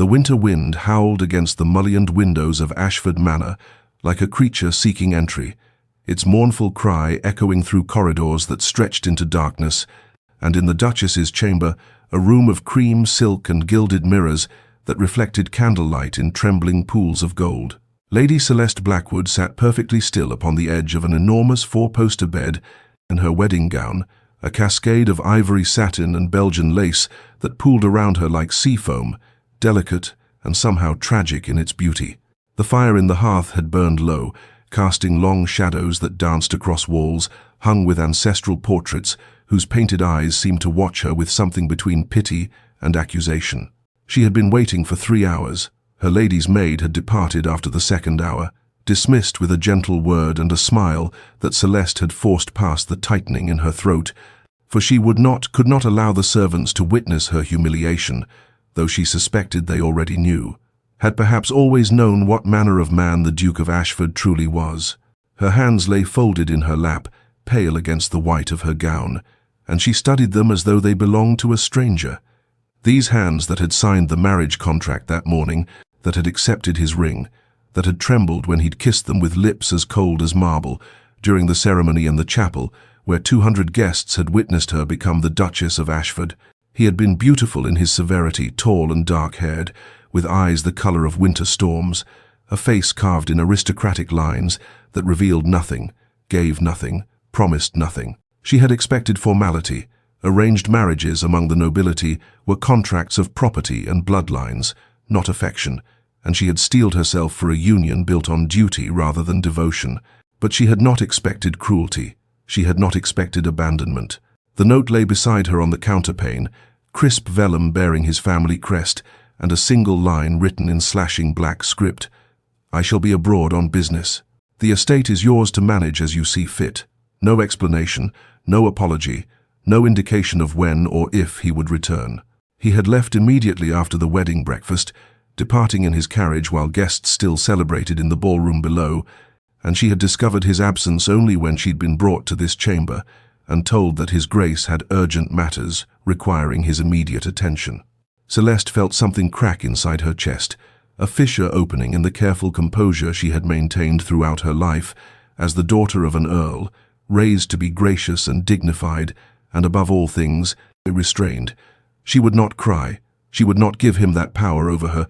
The winter wind howled against the mullioned windows of Ashford Manor like a creature seeking entry, its mournful cry echoing through corridors that stretched into darkness, and in the Duchess's chamber, a room of cream, silk and gilded mirrors that reflected candlelight in trembling pools of gold. Lady Celeste Blackwood sat perfectly still upon the edge of an enormous four-poster bed in her wedding gown, a cascade of ivory satin and Belgian lace that pooled around her like sea foam, delicate and somehow tragic in its beauty. The fire in the hearth had burned low, casting long shadows that danced across walls, hung with ancestral portraits whose painted eyes seemed to watch her with something between pity and accusation. She had been waiting for 3 hours. Her lady's maid had departed after the second hour, dismissed with a gentle word and a smile that Celeste had forced past the tightening in her throat, for she could not allow the servants to witness her humiliation, though she suspected they already knew, had perhaps always known what manner of man the Duke of Ashford truly was. Her hands lay folded in her lap, pale against the white of her gown, and she studied them as though they belonged to a stranger. These hands that had signed the marriage contract that morning, that had accepted his ring, that had trembled when he'd kissed them with lips as cold as marble during the ceremony in the chapel, where 200 guests had witnessed her become the Duchess of Ashford. He had been beautiful in his severity, tall and dark-haired, with eyes the color of winter storms, a face carved in aristocratic lines that revealed nothing, gave nothing, promised nothing. She had expected formality. Arranged marriages among the nobility were contracts of property and bloodlines, not affection, and she had steeled herself for a union built on duty rather than devotion. But she had not expected cruelty. She had not expected abandonment. The note lay beside her on the counterpane, crisp vellum bearing his family crest, and a single line written in slashing black script. "I shall be abroad on business. The estate is yours to manage as you see fit." No explanation, no apology, no indication of when or if he would return. He had left immediately after the wedding breakfast, departing in his carriage while guests still celebrated in the ballroom below, and she had discovered his absence only when she'd been brought to this chamber and told that his Grace had urgent matters requiring his immediate attention. Celeste felt something crack inside her chest, a fissure opening in the careful composure she had maintained throughout her life as the daughter of an earl, raised to be gracious and dignified, and above all things, restrained. She would not cry. She would not give him that power over her,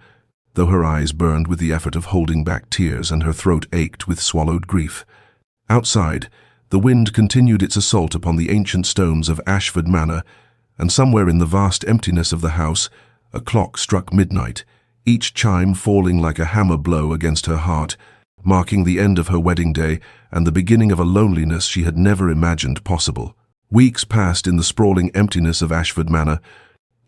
though her eyes burned with the effort of holding back tears and her throat ached with swallowed grief. Outside, the wind continued its assault upon the ancient stones of Ashford Manor, and somewhere in the vast emptiness of the house, a clock struck midnight, each chime falling like a hammer blow against her heart, marking the end of her wedding day and the beginning of a loneliness she had never imagined possible. Weeks passed in the sprawling emptiness of Ashford Manor,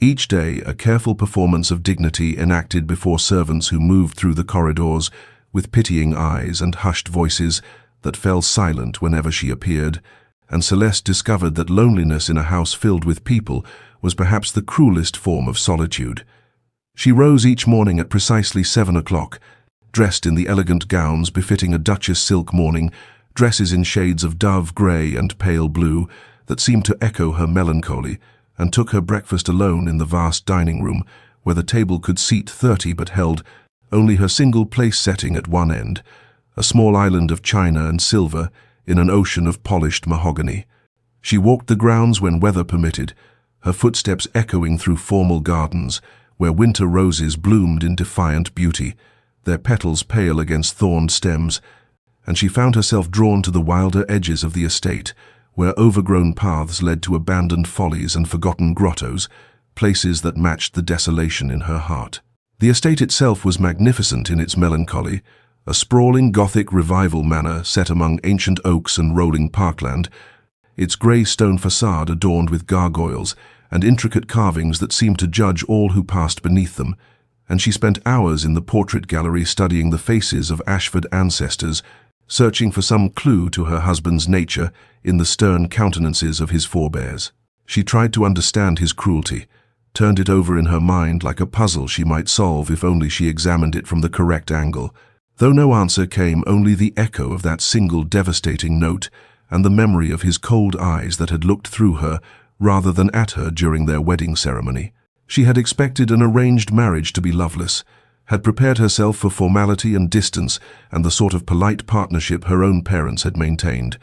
each day a careful performance of dignity enacted before servants who moved through the corridors with pitying eyes and hushed voices that fell silent whenever she appeared, and Celeste discovered that loneliness in a house filled with people was perhaps the cruelest form of solitude. She rose each morning at precisely 7 o'clock, dressed in the elegant gowns befitting a Duchess silk mourning, dresses in shades of dove grey and pale blue that seemed to echo her melancholy, and took her breakfast alone in the vast dining room, where the table could seat 30 but held only her single place setting at one end, a small island of china and silver in an ocean of polished mahogany. She walked the grounds when weather permitted, her footsteps echoing through formal gardens, where winter roses bloomed in defiant beauty, their petals pale against thorned stems, and she found herself drawn to the wilder edges of the estate, where overgrown paths led to abandoned follies and forgotten grottos, places that matched the desolation in her heart. The estate itself was magnificent in its melancholy, a sprawling Gothic revival manor set among ancient oaks and rolling parkland, its grey stone facade adorned with gargoyles and intricate carvings that seemed to judge all who passed beneath them, and she spent hours in the portrait gallery studying the faces of Ashford ancestors, searching for some clue to her husband's nature in the stern countenances of his forebears. She tried to understand his cruelty, turned it over in her mind like a puzzle she might solve if only she examined it from the correct angle. Though no answer came, only the echo of that single devastating note and the memory of his cold eyes that had looked through her rather than at her during their wedding ceremony. She had expected an arranged marriage to be loveless, had prepared herself for formality and distance and the sort of polite partnership her own parents had maintained.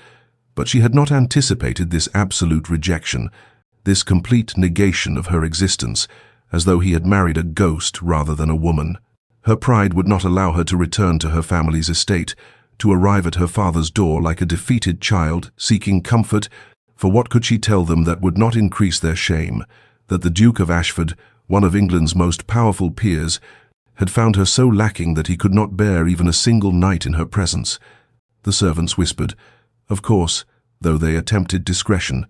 But she had not anticipated this absolute rejection, this complete negation of her existence, as though he had married a ghost rather than a woman. Her pride would not allow her to return to her family's estate, to arrive at her father's door like a defeated child seeking comfort, for what could she tell them that would not increase their shame? That the Duke of Ashford, one of England's most powerful peers, had found her so lacking that he could not bear even a single night in her presence. The servants whispered, of course, though they attempted discretion,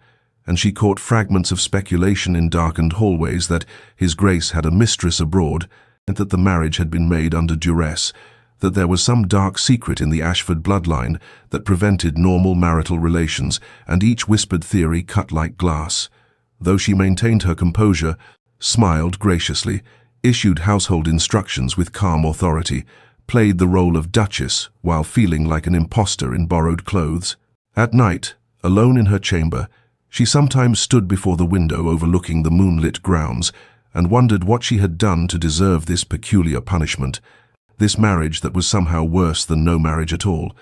and she caught fragments of speculation in darkened hallways that His Grace had a mistress abroad, and that the marriage had been made under duress, that there was some dark secret in the Ashford bloodline that prevented normal marital relations, and each whispered theory cut like glass. Though she maintained her composure, smiled graciously, issued household instructions with calm authority, played the role of Duchess while feeling like an impostor in borrowed clothes. At night, alone in her chamber, she sometimes stood before the window overlooking the moonlit grounds and wondered what she had done to deserve this peculiar punishment, this marriage that was somehow worse than no marriage at all,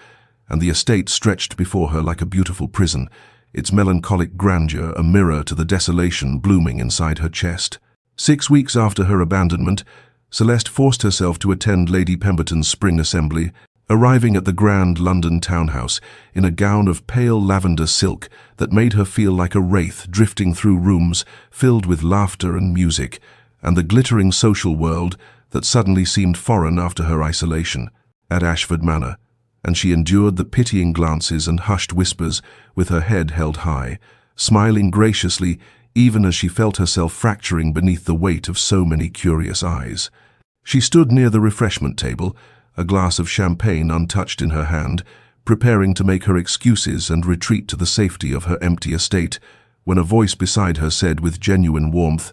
and the estate stretched before her like a beautiful prison, its melancholic grandeur a mirror to the desolation blooming inside her chest. 6 weeks after her abandonment, Celeste forced herself to attend Lady Pemberton's spring assembly, arriving at the grand London townhouse in a gown of pale lavender silk that made her feel like a wraith drifting through rooms filled with laughter and music, and the glittering social world that suddenly seemed foreign after her isolation at Ashford Manor, and she endured the pitying glances and hushed whispers with her head held high, smiling graciously even as she felt herself fracturing beneath the weight of so many curious eyes. She stood near the refreshment table, a glass of champagne untouched in her hand, preparing to make her excuses and retreat to the safety of her empty estate, when a voice beside her said with genuine warmth,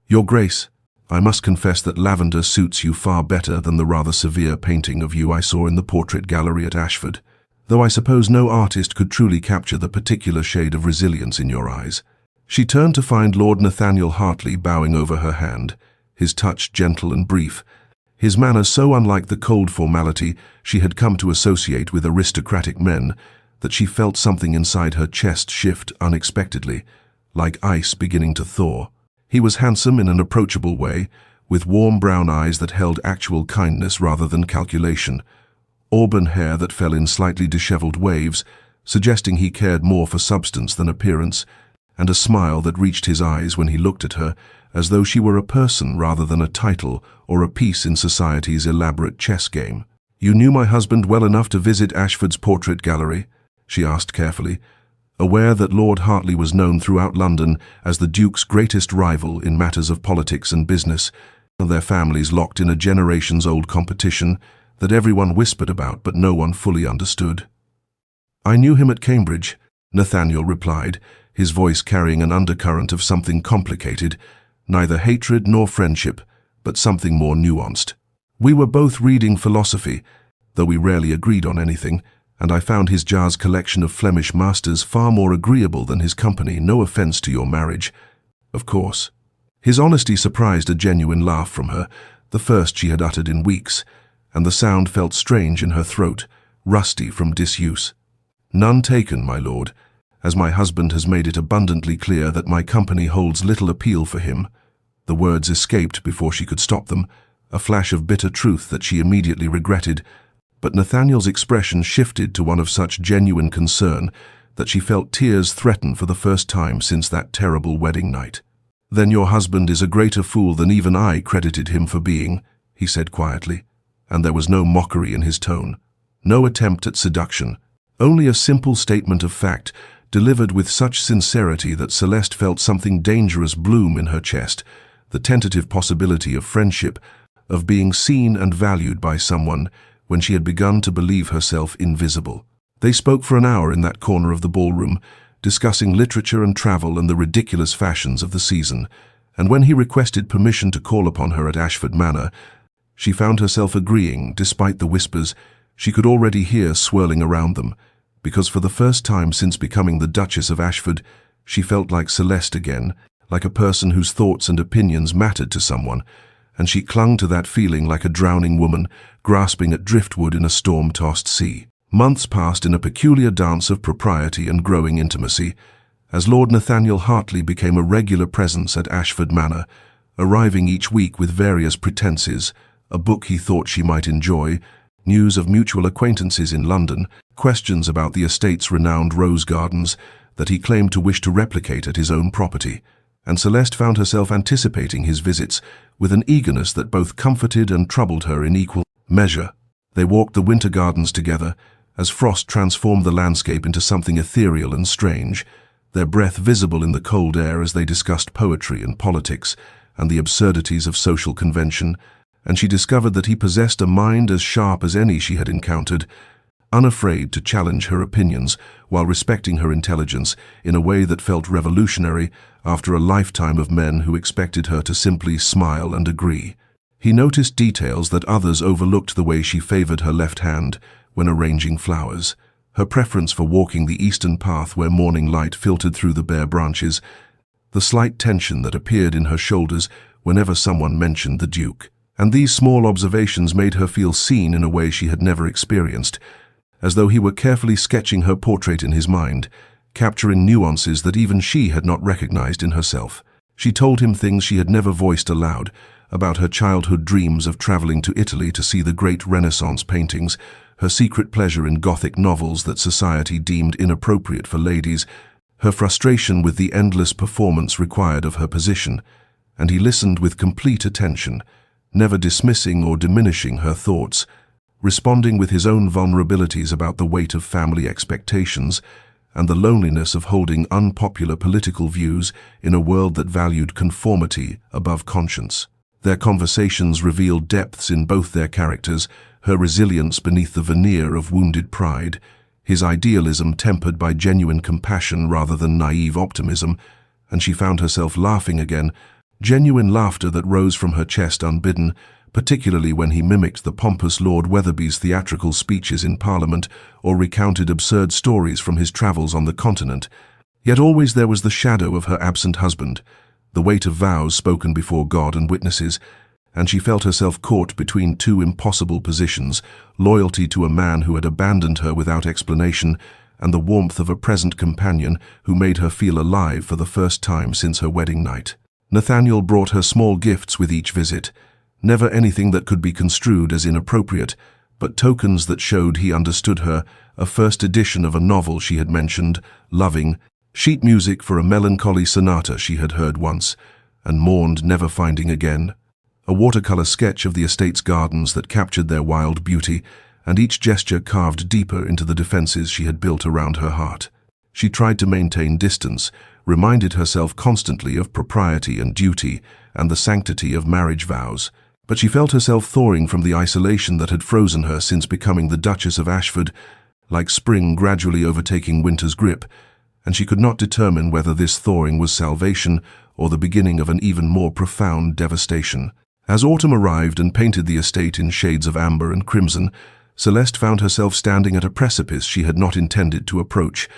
"Your Grace, I must confess that lavender suits you far better than the rather severe painting of you I saw in the portrait gallery at Ashford, though I suppose no artist could truly capture the particular shade of resilience in your eyes." She turned to find Lord Nathaniel Hartley bowing over her hand, his touch gentle and brief, his manner so unlike the cold formality she had come to associate with aristocratic men that she felt something inside her chest shift unexpectedly, like ice beginning to thaw. He was handsome in an approachable way, with warm brown eyes that held actual kindness rather than calculation, auburn hair that fell in slightly disheveled waves, suggesting he cared more for substance than appearance, and a smile that reached his eyes when he looked at her, as though she were a person rather than a title or a piece in society's elaborate chess game. "You knew my husband well enough to visit Ashford's portrait gallery?" she asked carefully, aware that Lord Hartley was known throughout London as the Duke's greatest rival in matters of politics and business, and their families locked in a generations-old competition that everyone whispered about but no one fully understood. "I knew him at Cambridge," Nathaniel replied, his voice carrying an undercurrent of something complicated, neither hatred nor friendship, but something more nuanced. "We were both reading philosophy, though we rarely agreed on anything, and I found his jazz collection of Flemish masters far more agreeable than his company, no offense to your marriage, of course." His honesty surprised a genuine laugh from her, the first she had uttered in weeks, and the sound felt strange in her throat, rusty from disuse. "None taken, my lord, as my husband has made it abundantly clear that my company holds little appeal for him." The words escaped before she could stop them, a flash of bitter truth that she immediately regretted, but Nathaniel's expression shifted to one of such genuine concern that she felt tears threaten for the first time since that terrible wedding night. "Then your husband is a greater fool than even I credited him for being," he said quietly, and there was no mockery in his tone, no attempt at seduction, only a simple statement of fact, delivered with such sincerity that Celeste felt something dangerous bloom in her chest, the tentative possibility of friendship, of being seen and valued by someone when she had begun to believe herself invisible. They spoke for an hour in that corner of the ballroom, discussing literature and travel and the ridiculous fashions of the season, and when he requested permission to call upon her at Ashford Manor, she found herself agreeing despite the whispers she could already hear swirling around them, because for the first time since becoming the Duchess of Ashford, she felt like Celeste again, like a person whose thoughts and opinions mattered to someone, and she clung to that feeling like a drowning woman grasping at driftwood in a storm-tossed sea. Months passed in a peculiar dance of propriety and growing intimacy, as Lord Nathaniel Hartley became a regular presence at Ashford Manor, arriving each week with various pretenses: a book he thought she might enjoy, news of mutual acquaintances in London, questions about the estate's renowned rose gardens that he claimed to wish to replicate at his own property. And Celeste found herself anticipating his visits with an eagerness that both comforted and troubled her in equal measure. They walked the winter gardens together, as frost transformed the landscape into something ethereal and strange, their breath visible in the cold air as they discussed poetry and politics and the absurdities of social convention, and she discovered that he possessed a mind as sharp as any she had encountered, unafraid to challenge her opinions while respecting her intelligence in a way that felt revolutionary after a lifetime of men who expected her to simply smile and agree. He noticed details that others overlooked: the way she favored her left hand when arranging flowers, her preference for walking the eastern path where morning light filtered through the bare branches, the slight tension that appeared in her shoulders whenever someone mentioned the Duke. And these small observations made her feel seen in a way she had never experienced, as though he were carefully sketching her portrait in his mind, capturing nuances that even she had not recognized in herself. She told him things she had never voiced aloud, about her childhood dreams of traveling to Italy to see the great Renaissance paintings, her secret pleasure in Gothic novels that society deemed inappropriate for ladies, her frustration with the endless performance required of her position, and he listened with complete attention, never dismissing or diminishing her thoughts, responding with his own vulnerabilities about the weight of family expectations and the loneliness of holding unpopular political views in a world that valued conformity above conscience. Their conversations revealed depths in both their characters, her resilience beneath the veneer of wounded pride, his idealism tempered by genuine compassion rather than naive optimism, and she found herself laughing again, genuine laughter that rose from her chest unbidden, particularly when he mimicked the pompous Lord Wetherby's theatrical speeches in Parliament or recounted absurd stories from his travels on the continent. Yet always there was the shadow of her absent husband, the weight of vows spoken before God and witnesses, and she felt herself caught between two impossible positions: loyalty to a man who had abandoned her without explanation, and the warmth of a present companion who made her feel alive for the first time since her wedding night. Nathaniel brought her small gifts with each visit, never anything that could be construed as inappropriate, but tokens that showed he understood her: a first edition of a novel she had mentioned, loving, sheet music for a melancholy sonata she had heard once and mourned never finding again, a watercolor sketch of the estate's gardens that captured their wild beauty, and each gesture carved deeper into the defenses she had built around her heart. She tried to maintain distance, reminded herself constantly of propriety and duty and the sanctity of marriage vows, but she felt herself thawing from the isolation that had frozen her since becoming the Duchess of Ashford, like spring gradually overtaking winter's grip, and she could not determine whether this thawing was salvation or the beginning of an even more profound devastation. As autumn arrived and painted the estate in shades of amber and crimson, Celeste found herself standing at a precipice she had not intended to approach,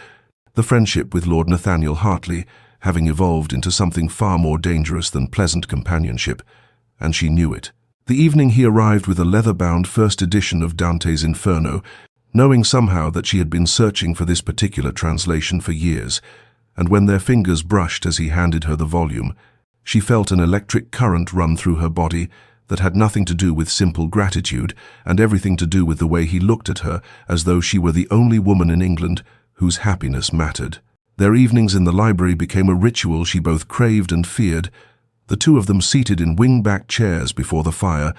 the friendship with Lord Nathaniel Hartley having evolved into something far more dangerous than pleasant companionship, and she knew it. The evening he arrived with a leather-bound first edition of Dante's Inferno, knowing somehow that she had been searching for this particular translation for years, and when their fingers brushed as he handed her the volume, she felt an electric current run through her body that had nothing to do with simple gratitude and everything to do with the way he looked at her as though she were the only woman in England whose happiness mattered. Their evenings in the library became a ritual she both craved and feared, the two of them seated in wing-back chairs before the fire,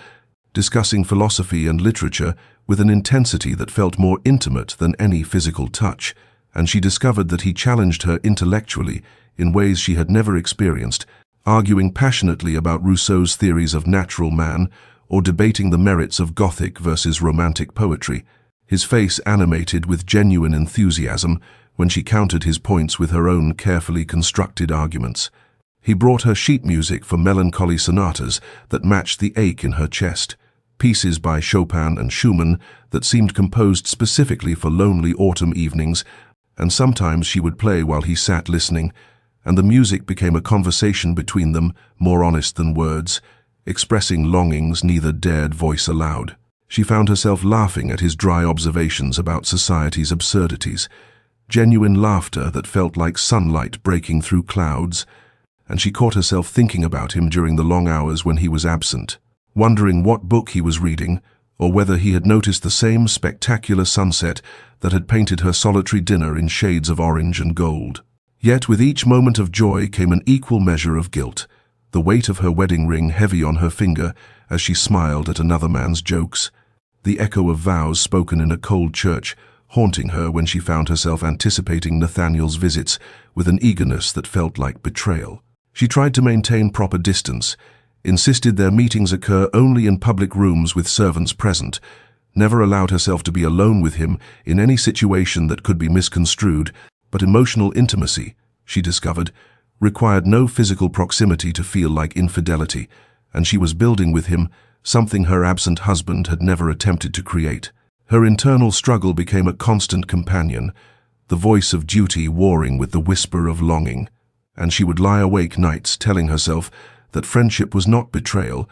discussing philosophy and literature with an intensity that felt more intimate than any physical touch, and she discovered that he challenged her intellectually in ways she had never experienced, arguing passionately about Rousseau's theories of natural man or debating the merits of Gothic versus Romantic poetry, his face animated with genuine enthusiasm when she countered his points with her own carefully constructed arguments. He brought her sheet music for melancholy sonatas that matched the ache in her chest, pieces by Chopin and Schumann that seemed composed specifically for lonely autumn evenings, and sometimes she would play while he sat listening, and the music became a conversation between them, more honest than words, expressing longings neither dared voice aloud. She found herself laughing at his dry observations about society's absurdities, genuine laughter that felt like sunlight breaking through clouds, and she caught herself thinking about him during the long hours when he was absent, wondering what book he was reading, or whether he had noticed the same spectacular sunset that had painted her solitary dinner in shades of orange and gold. Yet with each moment of joy came an equal measure of guilt, the weight of her wedding ring heavy on her finger as she smiled at another man's jokes, the echo of vows spoken in a cold church haunting her when she found herself anticipating Nathaniel's visits with an eagerness that felt like betrayal. She tried to maintain proper distance, insisted their meetings occur only in public rooms with servants present, never allowed herself to be alone with him in any situation that could be misconstrued, but emotional intimacy, she discovered, required no physical proximity to feel like infidelity, and she was building with him something her absent husband had never attempted to create. Her internal struggle became a constant companion, the voice of duty warring with the whisper of longing, and she would lie awake nights telling herself that friendship was not betrayal,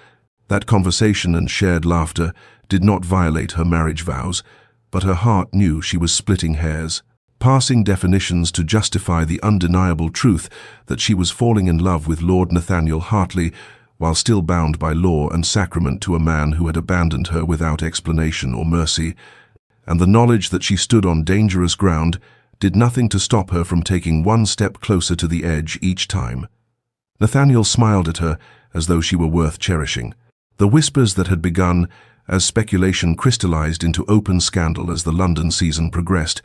that conversation and shared laughter did not violate her marriage vows, but her heart knew she was splitting hairs, passing definitions to justify the undeniable truth that she was falling in love with Lord Nathaniel Hartley while still bound by law and sacrament to a man who had abandoned her without explanation or mercy, and the knowledge that she stood on dangerous ground did nothing to stop her from taking one step closer to the edge each time. Nathaniel smiled at her as though she were worth cherishing. The whispers that had begun as speculation crystallized into open scandal as the London season progressed,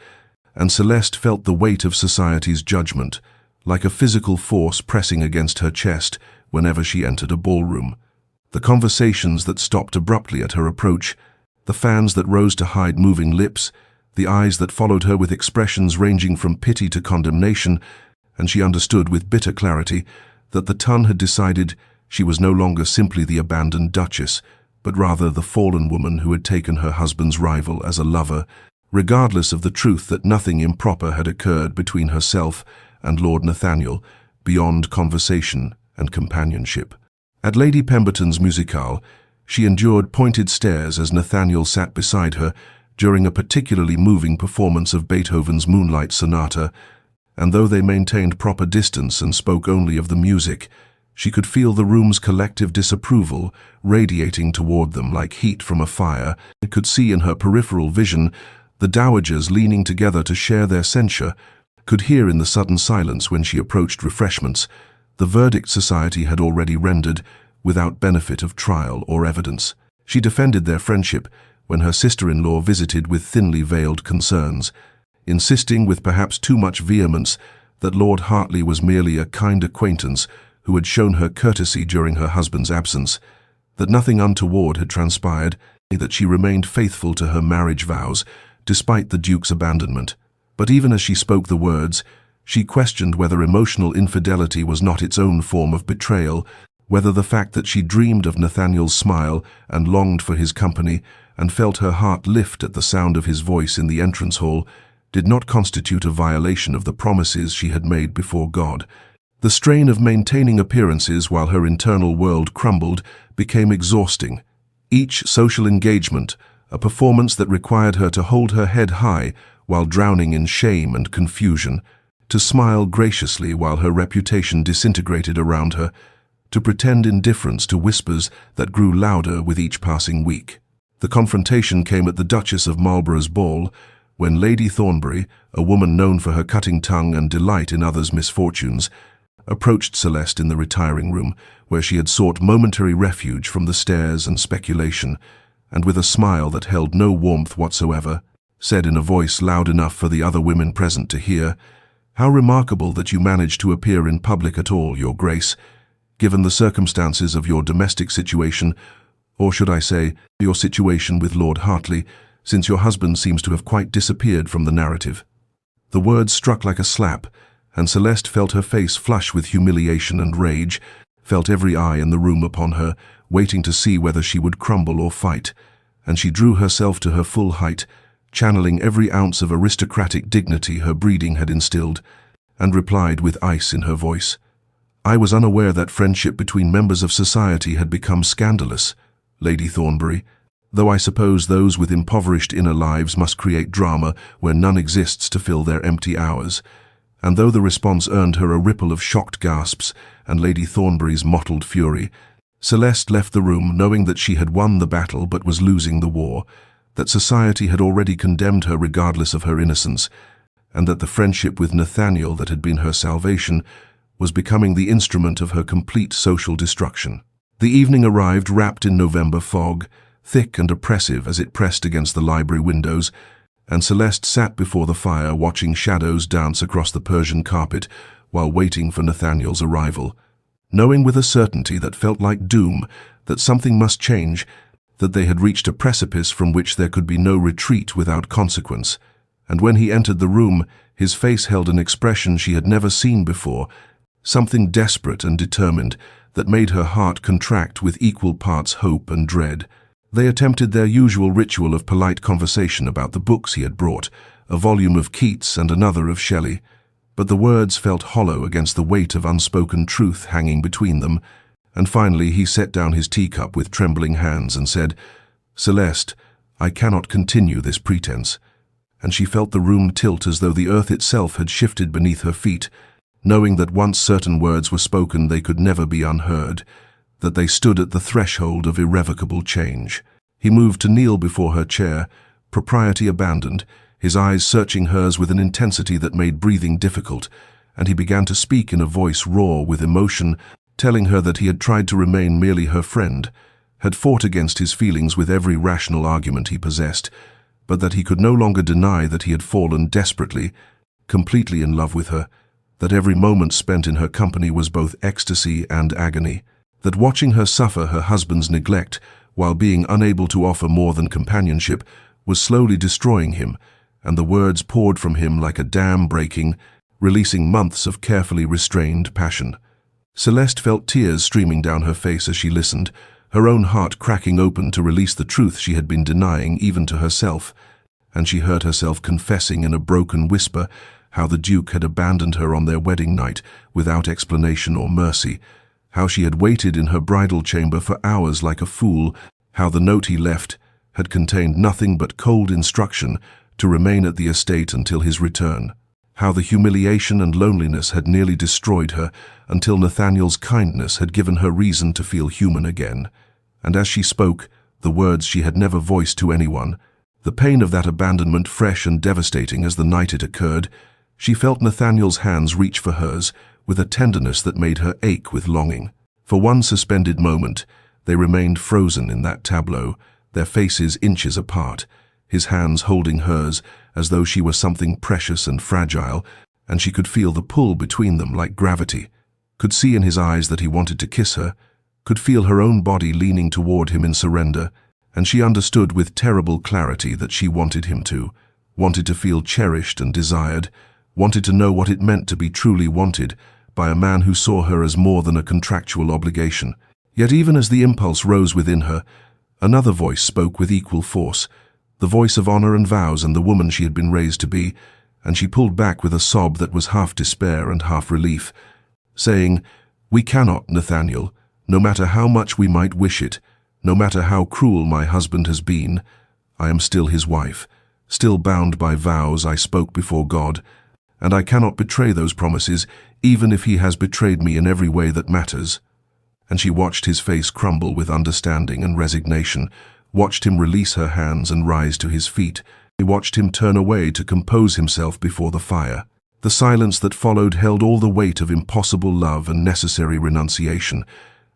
and Celeste felt the weight of society's judgment, like a physical force pressing against her chest whenever she entered a ballroom. The conversations that stopped abruptly at her approach, the fans that rose to hide moving lips, the eyes that followed her with expressions ranging from pity to condemnation, and she understood with bitter clarity that the Ton had decided she was no longer simply the abandoned Duchess, but rather the fallen woman who had taken her husband's rival as a lover, regardless of the truth that nothing improper had occurred between herself and Lord Nathaniel beyond conversation and companionship. At Lady Pemberton's musicale, she endured pointed stares as Nathaniel sat beside her during a particularly moving performance of Beethoven's Moonlight Sonata, and though they maintained proper distance and spoke only of the music, she could feel the room's collective disapproval radiating toward them like heat from a fire. It could see in her peripheral vision the dowagers leaning together to share their censure, could hear in the sudden silence when she approached refreshments the verdict society had already rendered without benefit of trial or evidence. She defended their friendship when her sister-in-law visited with thinly veiled concerns, insisting with perhaps too much vehemence that Lord Hartley was merely a kind acquaintance who had shown her courtesy during her husband's absence, that nothing untoward had transpired, that she remained faithful to her marriage vows despite the Duke's abandonment. But even as she spoke the words, she questioned whether emotional infidelity was not its own form of betrayal, whether the fact that she dreamed of Nathaniel's smile and longed for his company and felt her heart lift at the sound of his voice in the entrance hall did not constitute a violation of the promises she had made before God. The strain of maintaining appearances while her internal world crumbled became exhausting. Each social engagement, a performance that required her to hold her head high while drowning in shame and confusion, to smile graciously while her reputation disintegrated around her, to pretend indifference to whispers that grew louder with each passing week. The confrontation came at the Duchess of Marlborough's ball, when Lady Thornbury, a woman known for her cutting tongue and delight in others' misfortunes, approached Celeste in the retiring room, where she had sought momentary refuge from the stares and speculation, and with a smile that held no warmth whatsoever, said in a voice loud enough for the other women present to hear, "How remarkable that you managed to appear in public at all, Your Grace, given the circumstances of your domestic situation, or should I say, your situation with Lord Hartley, since your husband seems to have quite disappeared from the narrative." The words struck like a slap, and Celeste felt her face flush with humiliation and rage, felt every eye in the room upon her, waiting to see whether she would crumble or fight, and she drew herself to her full height, channeling every ounce of aristocratic dignity her breeding had instilled, and replied with ice in her voice. "I was unaware that friendship between members of society had become scandalous, Lady Thornbury, though I suppose those with impoverished inner lives must create drama where none exists to fill their empty hours." And though the response earned her a ripple of shocked gasps and Lady Thornbury's mottled fury, Celeste left the room knowing that she had won the battle but was losing the war, that society had already condemned her regardless of her innocence, and that the friendship with Nathaniel that had been her salvation was becoming the instrument of her complete social destruction. The evening arrived wrapped in November fog, thick and oppressive as it pressed against the library windows, and Celeste sat before the fire watching shadows dance across the Persian carpet while waiting for Nathaniel's arrival. Knowing with a certainty that felt like doom that something must change, that they had reached a precipice from which there could be no retreat without consequence. And when he entered the room, his face held an expression she had never seen before, something desperate and determined that made her heart contract with equal parts hope and dread. They attempted their usual ritual of polite conversation about the books he had brought, a volume of Keats and another of Shelley, but the words felt hollow against the weight of unspoken truth hanging between them, and finally he set down his teacup with trembling hands and said, "Celeste, I cannot continue this pretense." And she felt the room tilt as though the earth itself had shifted beneath her feet, knowing that once certain words were spoken they could never be unheard, that they stood at the threshold of irrevocable change. He moved to kneel before her chair, propriety abandoned, his eyes searching hers with an intensity that made breathing difficult, and he began to speak in a voice raw with emotion, telling her that he had tried to remain merely her friend, had fought against his feelings with every rational argument he possessed, but that he could no longer deny that he had fallen desperately, completely in love with her, that every moment spent in her company was both ecstasy and agony, that watching her suffer her husband's neglect while being unable to offer more than companionship was slowly destroying him, and the words poured from him like a dam breaking, releasing months of carefully restrained passion. Celeste felt tears streaming down her face as she listened, her own heart cracking open to release the truth she had been denying even to herself, and she heard herself confessing in a broken whisper how the Duke had abandoned her on their wedding night without explanation or mercy, how she had waited in her bridal chamber for hours like a fool, how the note he left had contained nothing but cold instruction to remain at the estate until his return, how the humiliation and loneliness had nearly destroyed her until Nathaniel's kindness had given her reason to feel human again. And as she spoke, the words she had never voiced to anyone, the pain of that abandonment fresh and devastating as the night it occurred, she felt Nathaniel's hands reach for hers with a tenderness that made her ache with longing. For one suspended moment, they remained frozen in that tableau, their faces inches apart, his hands holding hers as though she were something precious and fragile, and she could feel the pull between them like gravity, could see in his eyes that he wanted to kiss her, could feel her own body leaning toward him in surrender, and she understood with terrible clarity that she wanted him to, wanted to feel cherished and desired, wanted to know what it meant to be truly wanted by a man who saw her as more than a contractual obligation. Yet even as the impulse rose within her, another voice spoke with equal force, the voice of honor and vows and the woman she had been raised to be, and she pulled back with a sob that was half despair and half relief, saying, "We cannot, Nathaniel, no matter how much we might wish it, no matter how cruel my husband has been, I am still his wife, still bound by vows I spoke before God, and I cannot betray those promises even if he has betrayed me in every way that matters." And she watched his face crumble with understanding and resignation, watched him release her hands and rise to his feet. He watched him turn away to compose himself before the fire. The silence that followed held all the weight of impossible love and necessary renunciation,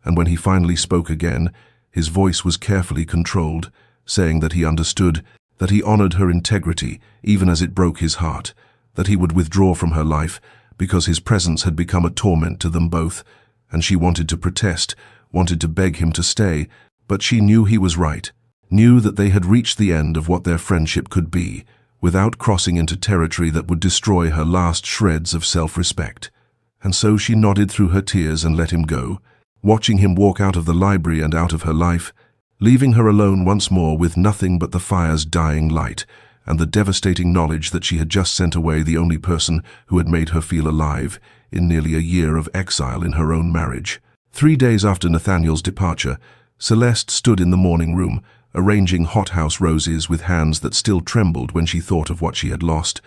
and when he finally spoke again, his voice was carefully controlled, saying that he understood, that he honored her integrity even as it broke his heart, that he would withdraw from her life because his presence had become a torment to them both, and she wanted to protest, wanted to beg him to stay, but she knew he was right, knew that they had reached the end of what their friendship could be, without crossing into territory that would destroy her last shreds of self-respect. And so she nodded through her tears and let him go, watching him walk out of the library and out of her life, leaving her alone once more with nothing but the fire's dying light, and the devastating knowledge that she had just sent away the only person who had made her feel alive in nearly a year of exile in her own marriage. 3 days after Nathaniel's departure, Celeste stood in the morning room, arranging hothouse roses with hands that still trembled when she thought of what she had lost,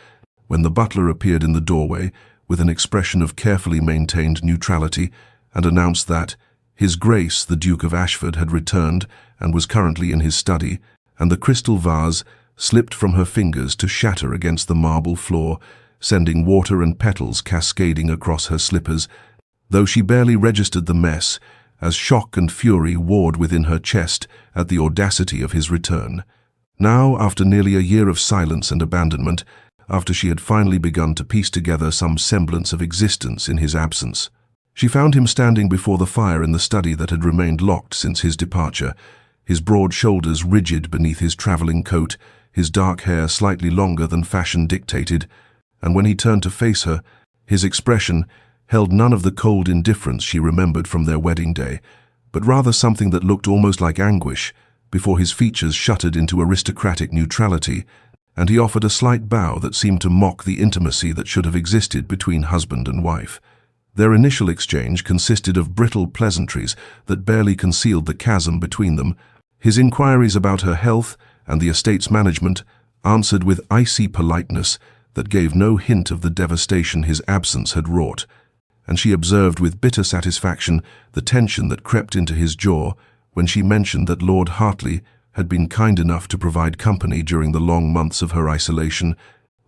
when the butler appeared in the doorway with an expression of carefully maintained neutrality and announced that His Grace the Duke of Ashford had returned and was currently in his study, and the crystal vase slipped from her fingers to shatter against the marble floor, sending water and petals cascading across her slippers, though she barely registered the mess, as shock and fury warred within her chest at the audacity of his return. Now, after nearly a year of silence and abandonment, after she had finally begun to piece together some semblance of existence in his absence, she found him standing before the fire in the study that had remained locked since his departure, his broad shoulders rigid beneath his traveling coat, his dark hair slightly longer than fashion dictated, and when he turned to face her, his expression held none of the cold indifference she remembered from their wedding day, but rather something that looked almost like anguish, before his features shuttered into aristocratic neutrality, and he offered a slight bow that seemed to mock the intimacy that should have existed between husband and wife. Their initial exchange consisted of brittle pleasantries that barely concealed the chasm between them, his inquiries about her health and the estate's management answered with icy politeness that gave no hint of the devastation his absence had wrought, and she observed with bitter satisfaction the tension that crept into his jaw when she mentioned that Lord Hartley had been kind enough to provide company during the long months of her isolation,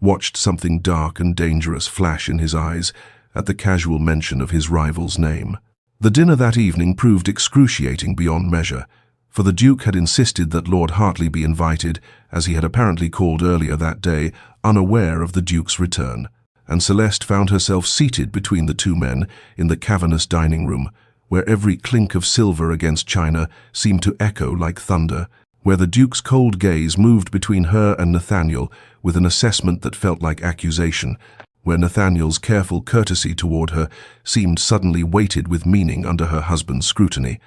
watched something dark and dangerous flash in his eyes at the casual mention of his rival's name. The dinner that evening proved excruciating beyond measure, for the Duke had insisted that Lord Hartley be invited, as he had apparently called earlier that day, unaware of the Duke's return, and Celeste found herself seated between the two men in the cavernous dining room, where every clink of silver against china seemed to echo like thunder, where the Duke's cold gaze moved between her and Nathaniel with an assessment that felt like accusation, where Nathaniel's careful courtesy toward her seemed suddenly weighted with meaning under her husband's scrutiny.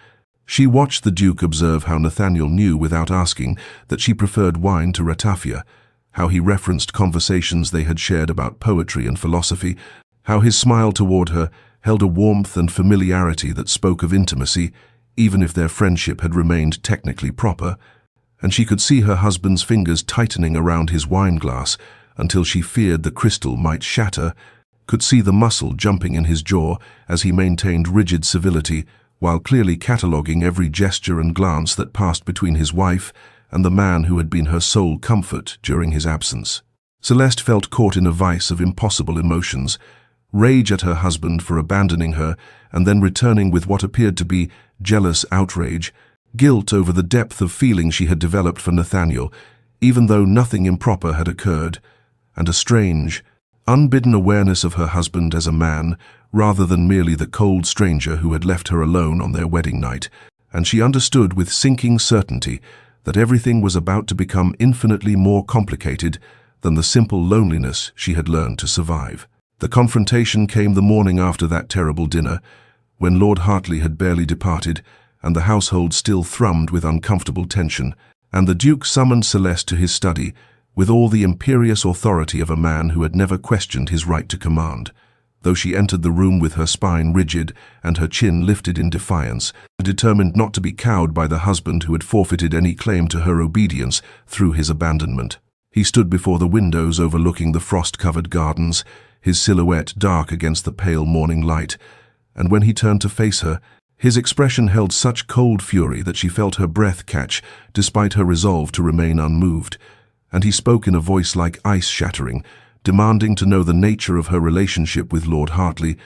She watched the Duke observe how Nathaniel knew without asking that she preferred wine to ratafia, how he referenced conversations they had shared about poetry and philosophy, how his smile toward her held a warmth and familiarity that spoke of intimacy, even if their friendship had remained technically proper, and she could see her husband's fingers tightening around his wine glass until she feared the crystal might shatter, could see the muscle jumping in his jaw as he maintained rigid civility while clearly cataloguing every gesture and glance that passed between his wife and the man who had been her sole comfort during his absence. Celeste felt caught in a vice of impossible emotions, rage at her husband for abandoning her and then returning with what appeared to be jealous outrage, guilt over the depth of feeling she had developed for Nathaniel, even though nothing improper had occurred, and a strange, unbidden awareness of her husband as a man rather than merely the cold stranger who had left her alone on their wedding night, and she understood with sinking certainty that everything was about to become infinitely more complicated than the simple loneliness she had learned to survive. The confrontation came the morning after that terrible dinner, when Lord Hartley had barely departed and the household still thrummed with uncomfortable tension, and the Duke summoned Celeste to his study with all the imperious authority of a man who had never questioned his right to command. Though she entered the room with her spine rigid and her chin lifted in defiance, determined not to be cowed by the husband who had forfeited any claim to her obedience through his abandonment. He stood before the windows overlooking the frost-covered gardens, his silhouette dark against the pale morning light, and when he turned to face her, his expression held such cold fury that she felt her breath catch despite her resolve to remain unmoved, and he spoke in a voice like ice shattering, demanding to know the nature of her relationship with Lord Hartley,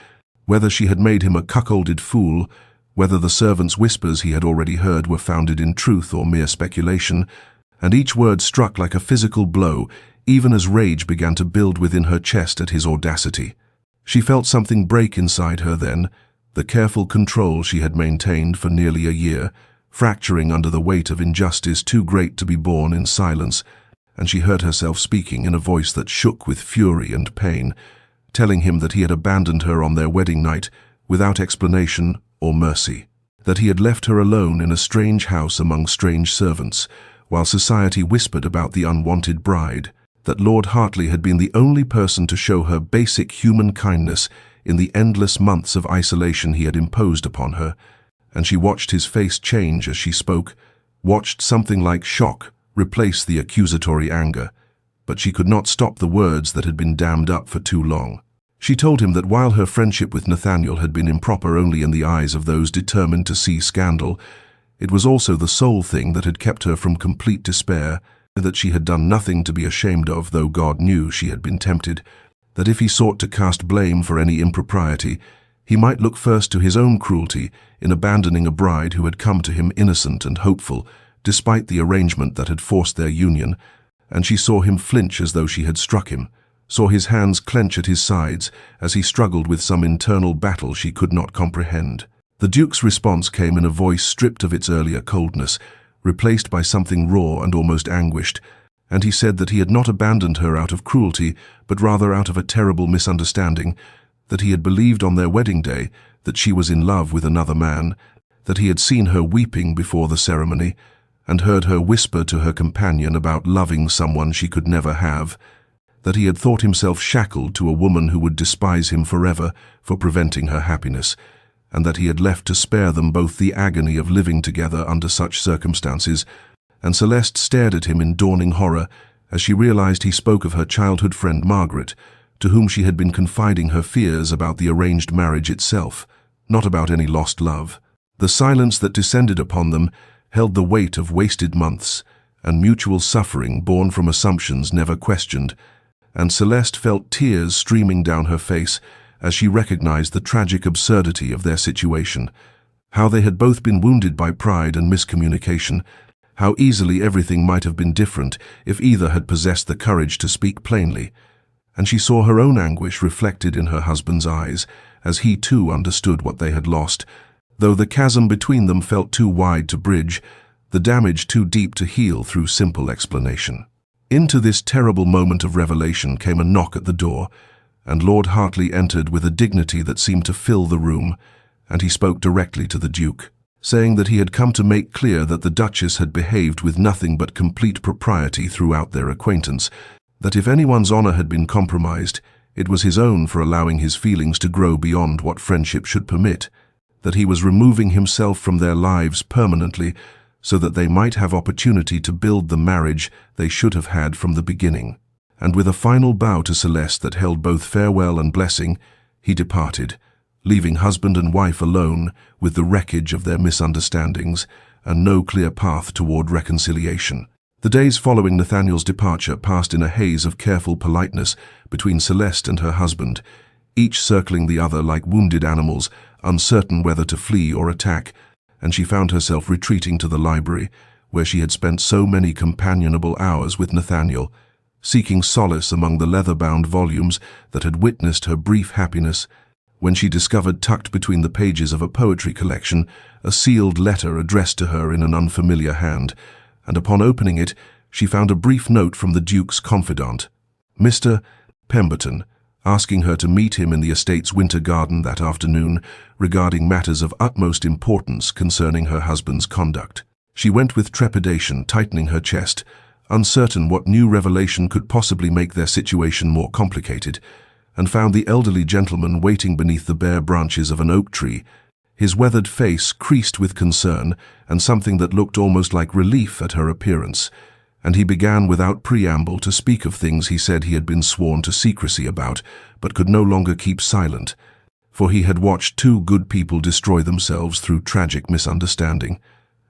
whether she had made him a cuckolded fool, whether the servants' whispers he had already heard were founded in truth or mere speculation, and each word struck like a physical blow, even as rage began to build within her chest at his audacity. She felt something break inside her then, the careful control she had maintained for nearly a year, fracturing under the weight of injustice too great to be borne in silence, and she heard herself speaking in a voice that shook with fury and pain, telling him that he had abandoned her on their wedding night without explanation or mercy, that he had left her alone in a strange house among strange servants, while society whispered about the unwanted bride, that Lord Hartley had been the only person to show her basic human kindness in the endless months of isolation he had imposed upon her, and she watched his face change as she spoke, watched something like shock replace the accusatory anger, but she could not stop the words that had been dammed up for too long. She told him that while her friendship with Nathaniel had been improper only in the eyes of those determined to see scandal, it was also the sole thing that had kept her from complete despair, that she had done nothing to be ashamed of, though God knew she had been tempted, that if he sought to cast blame for any impropriety, he might look first to his own cruelty in abandoning a bride who had come to him innocent and hopeful, despite the arrangement that had forced their union, and she saw him flinch as though she had struck him, saw his hands clench at his sides as he struggled with some internal battle she could not comprehend. The Duke's response came in a voice stripped of its earlier coldness, replaced by something raw and almost anguished, and he said that he had not abandoned her out of cruelty, but rather out of a terrible misunderstanding, that he had believed on their wedding day that she was in love with another man, that he had seen her weeping before the ceremony, and heard her whisper to her companion about loving someone she could never have, that he had thought himself shackled to a woman who would despise him forever for preventing her happiness, and that he had left to spare them both the agony of living together under such circumstances, and Celeste stared at him in dawning horror as she realized he spoke of her childhood friend Margaret, to whom she had been confiding her fears about the arranged marriage itself, not about any lost love. The silence that descended upon them held the weight of wasted months and mutual suffering born from assumptions never questioned, and Celeste felt tears streaming down her face as she recognized the tragic absurdity of their situation, how they had both been wounded by pride and miscommunication, how easily everything might have been different if either had possessed the courage to speak plainly, and she saw her own anguish reflected in her husband's eyes as he too understood what they had lost, though the chasm between them felt too wide to bridge, the damage too deep to heal through simple explanation. Into this terrible moment of revelation came a knock at the door, and Lord Hartley entered with a dignity that seemed to fill the room, and he spoke directly to the Duke, saying that he had come to make clear that the Duchess had behaved with nothing but complete propriety throughout their acquaintance, that if anyone's honor had been compromised, it was his own for allowing his feelings to grow beyond what friendship should permit, that he was removing himself from their lives permanently so that they might have opportunity to build the marriage they should have had from the beginning. And with a final bow to Celeste that held both farewell and blessing, he departed, leaving husband and wife alone with the wreckage of their misunderstandings and no clear path toward reconciliation. The days following Nathaniel's departure passed in a haze of careful politeness between Celeste and her husband, each circling the other like wounded animals, uncertain whether to flee or attack, and she found herself retreating to the library, where she had spent so many companionable hours with Nathaniel, seeking solace among the leather-bound volumes that had witnessed her brief happiness, when she discovered tucked between the pages of a poetry collection a sealed letter addressed to her in an unfamiliar hand, and upon opening it she found a brief note from the Duke's confidant, Mr. Pemberton, asking her to meet him in the estate's winter garden that afternoon regarding matters of utmost importance concerning her husband's conduct. She went with trepidation, tightening her chest, uncertain what new revelation could possibly make their situation more complicated, and found the elderly gentleman waiting beneath the bare branches of an oak tree, his weathered face creased with concern and something that looked almost like relief at her appearance, and he began without preamble to speak of things he said he had been sworn to secrecy about, but could no longer keep silent, for he had watched two good people destroy themselves through tragic misunderstanding,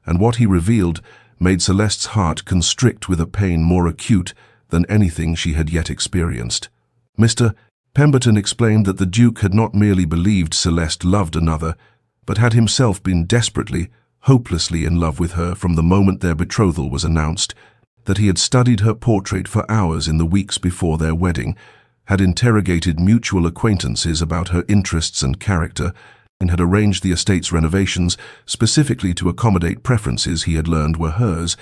and what he revealed made Celeste's heart constrict with a pain more acute than anything she had yet experienced. Mr. Pemberton explained that the Duke had not merely believed Celeste loved another, but had himself been desperately, hopelessly in love with her from the moment their betrothal was announced, that he had studied her portrait for hours in the weeks before their wedding, had interrogated mutual acquaintances about her interests and character, and had arranged the estate's renovations specifically to accommodate preferences he had learned were hers,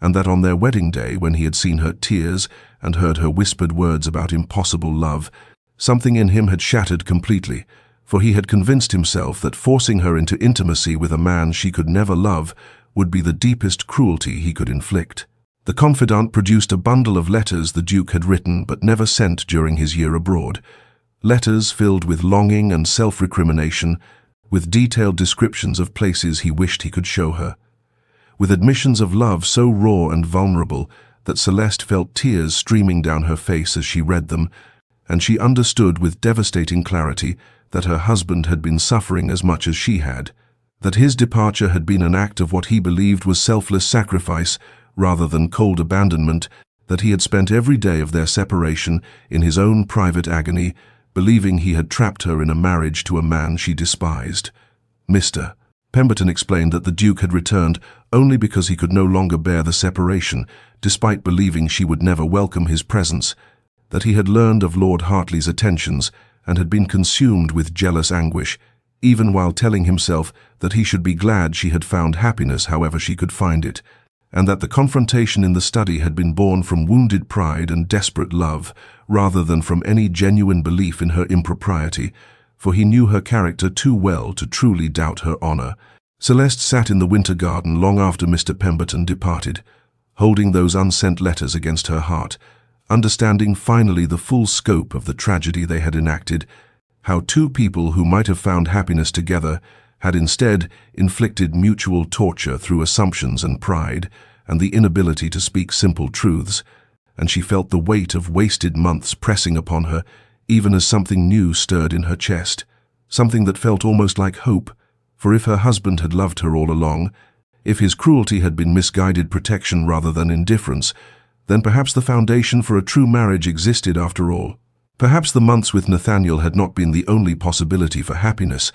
and that on their wedding day, when he had seen her tears and heard her whispered words about impossible love, something in him had shattered completely, for he had convinced himself that forcing her into intimacy with a man she could never love would be the deepest cruelty he could inflict. The confidant produced a bundle of letters the Duke had written but never sent during his year abroad. Letters filled with longing and self-recrimination, with detailed descriptions of places he wished he could show her. With admissions of love so raw and vulnerable that Celeste felt tears streaming down her face as she read them, and she understood with devastating clarity that her husband had been suffering as much as she had, that his departure had been an act of what he believed was selfless sacrifice rather than cold abandonment, that he had spent every day of their separation in his own private agony, believing he had trapped her in a marriage to a man she despised. Mr. Pemberton explained that the Duke had returned only because he could no longer bear the separation, despite believing she would never welcome his presence, that he had learned of Lord Hartley's attentions and had been consumed with jealous anguish, even while telling himself that he should be glad she had found happiness however she could find it, and that the confrontation in the study had been born from wounded pride and desperate love, rather than from any genuine belief in her impropriety, for he knew her character too well to truly doubt her honor. Celeste sat in the winter garden long after Mr. Pemberton departed, holding those unsent letters against her heart, understanding finally the full scope of the tragedy they had enacted, how two people who might have found happiness together had instead inflicted mutual torture through assumptions and pride, and the inability to speak simple truths, and she felt the weight of wasted months pressing upon her, even as something new stirred in her chest, something that felt almost like hope, for if her husband had loved her all along, if his cruelty had been misguided protection rather than indifference, then perhaps the foundation for a true marriage existed after all. Perhaps the months with Nathaniel had not been the only possibility for happiness,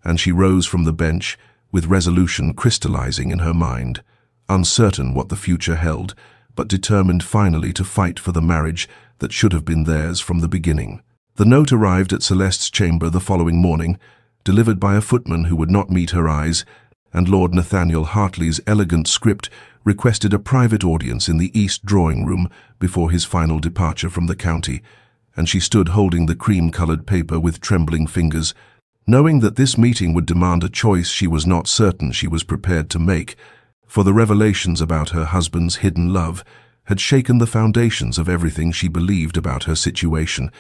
and she rose from the bench, with resolution crystallizing in her mind, uncertain what the future held, but determined finally to fight for the marriage that should have been theirs from the beginning. The note arrived at Celeste's chamber the following morning, delivered by a footman who would not meet her eyes, and Lord Nathaniel Hartley's elegant script requested a private audience in the east drawing-room before his final departure from the county, and she stood holding the cream-colored paper with trembling fingers, knowing that this meeting would demand a choice she was not certain she was prepared to make, for the revelations about her husband's hidden love had shaken the foundations of everything she believed about her situation,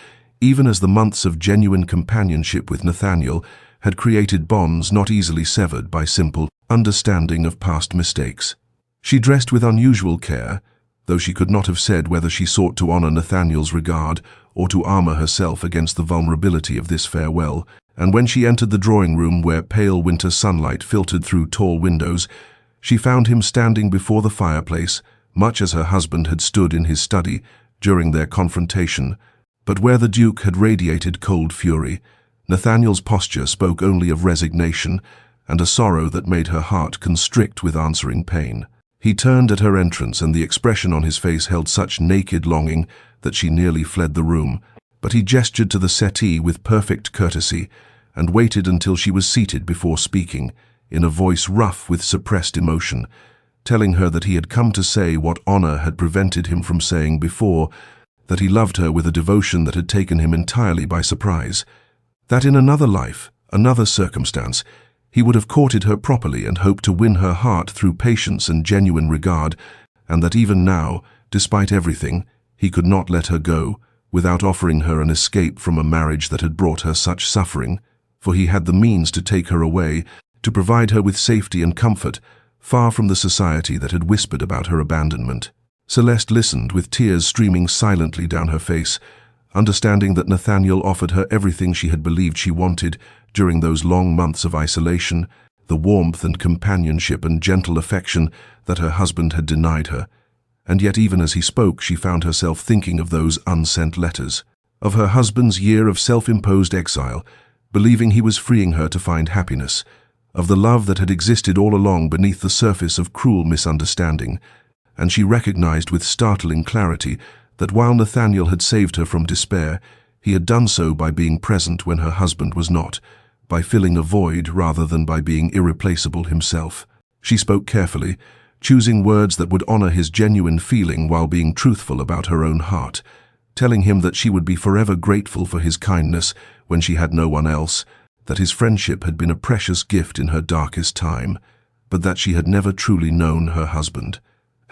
even as the months of genuine companionship with Nathaniel had created bonds not easily severed by simple understanding of past mistakes. She dressed with unusual care, though she could not have said whether she sought to honor Nathaniel's regard or to armor herself against the vulnerability of this farewell, and when she entered the drawing-room where pale winter sunlight filtered through tall windows, she found him standing before the fireplace, much as her husband had stood in his study during their confrontation, but where the Duke had radiated cold fury, Nathaniel's posture spoke only of resignation and a sorrow that made her heart constrict with answering pain. He turned at her entrance, and the expression on his face held such naked longing that she nearly fled the room, but he gestured to the settee with perfect courtesy and waited until she was seated before speaking, in a voice rough with suppressed emotion, telling her that he had come to say what honor had prevented him from saying before, that he loved her with a devotion that had taken him entirely by surprise, that in another life, another circumstance, he would have courted her properly and hoped to win her heart through patience and genuine regard, and that even now, despite everything, he could not let her go without offering her an escape from a marriage that had brought her such suffering, for he had the means to take her away, to provide her with safety and comfort, far from the society that had whispered about her abandonment. Celeste listened with tears streaming silently down her face, understanding that Nathaniel offered her everything she had believed she wanted during those long months of isolation, the warmth and companionship and gentle affection that her husband had denied her. And yet even as he spoke, she found herself thinking of those unsent letters, of her husband's year of self-imposed exile, believing he was freeing her to find happiness, of the love that had existed all along beneath the surface of cruel misunderstanding, and she recognized with startling clarity that while Nathaniel had saved her from despair, he had done so by being present when her husband was not, by filling a void rather than by being irreplaceable himself. She spoke carefully, choosing words that would honor his genuine feeling while being truthful about her own heart, telling him that she would be forever grateful for his kindness when she had no one else, that his friendship had been a precious gift in her darkest time, but that she had never truly known her husband,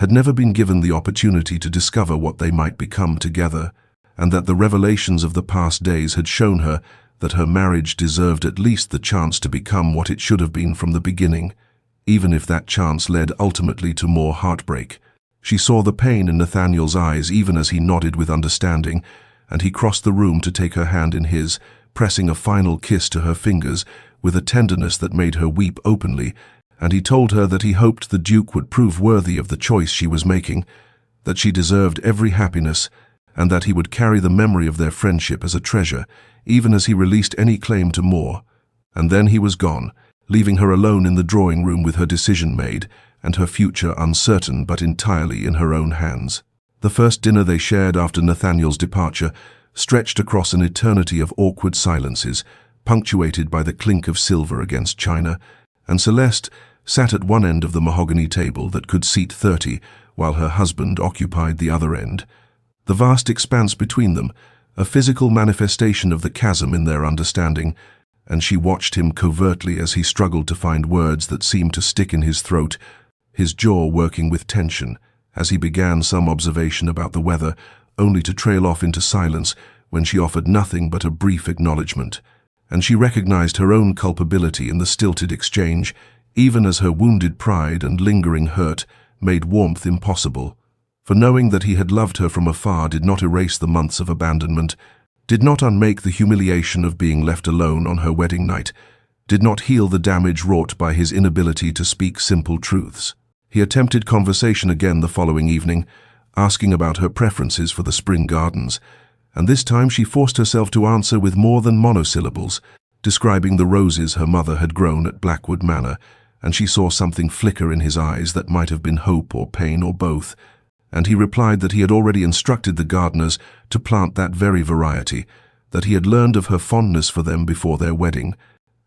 had never been given the opportunity to discover what they might become together, and that the revelations of the past days had shown her that her marriage deserved at least the chance to become what it should have been from the beginning, even if that chance led ultimately to more heartbreak. She saw the pain in Nathaniel's eyes even as he nodded with understanding, and he crossed the room to take her hand in his, pressing a final kiss to her fingers with a tenderness that made her weep openly, and he told her that he hoped the Duke would prove worthy of the choice she was making, that she deserved every happiness, and that he would carry the memory of their friendship as a treasure, even as he released any claim to more. And then he was gone, leaving her alone in the drawing room with her decision made, and her future uncertain but entirely in her own hands. The first dinner they shared after Nathaniel's departure stretched across an eternity of awkward silences, punctuated by the clink of silver against china, and Celeste sat at one end of the mahogany table that could seat 30, while her husband occupied the other end. The vast expanse between them, a physical manifestation of the chasm in their understanding, and she watched him covertly as he struggled to find words that seemed to stick in his throat, his jaw working with tension, as he began some observation about the weather, only to trail off into silence when she offered nothing but a brief acknowledgement. And she recognized her own culpability in the stilted exchange, even as her wounded pride and lingering hurt made warmth impossible. For knowing that he had loved her from afar did not erase the months of abandonment, did not unmake the humiliation of being left alone on her wedding night, did not heal the damage wrought by his inability to speak simple truths. He attempted conversation again the following evening, asking about her preferences for the spring gardens, and this time she forced herself to answer with more than monosyllables, describing the roses her mother had grown at Blackwood Manor, and she saw something flicker in his eyes that might have been hope or pain or both, and he replied that he had already instructed the gardeners to plant that very variety, that he had learned of her fondness for them before their wedding,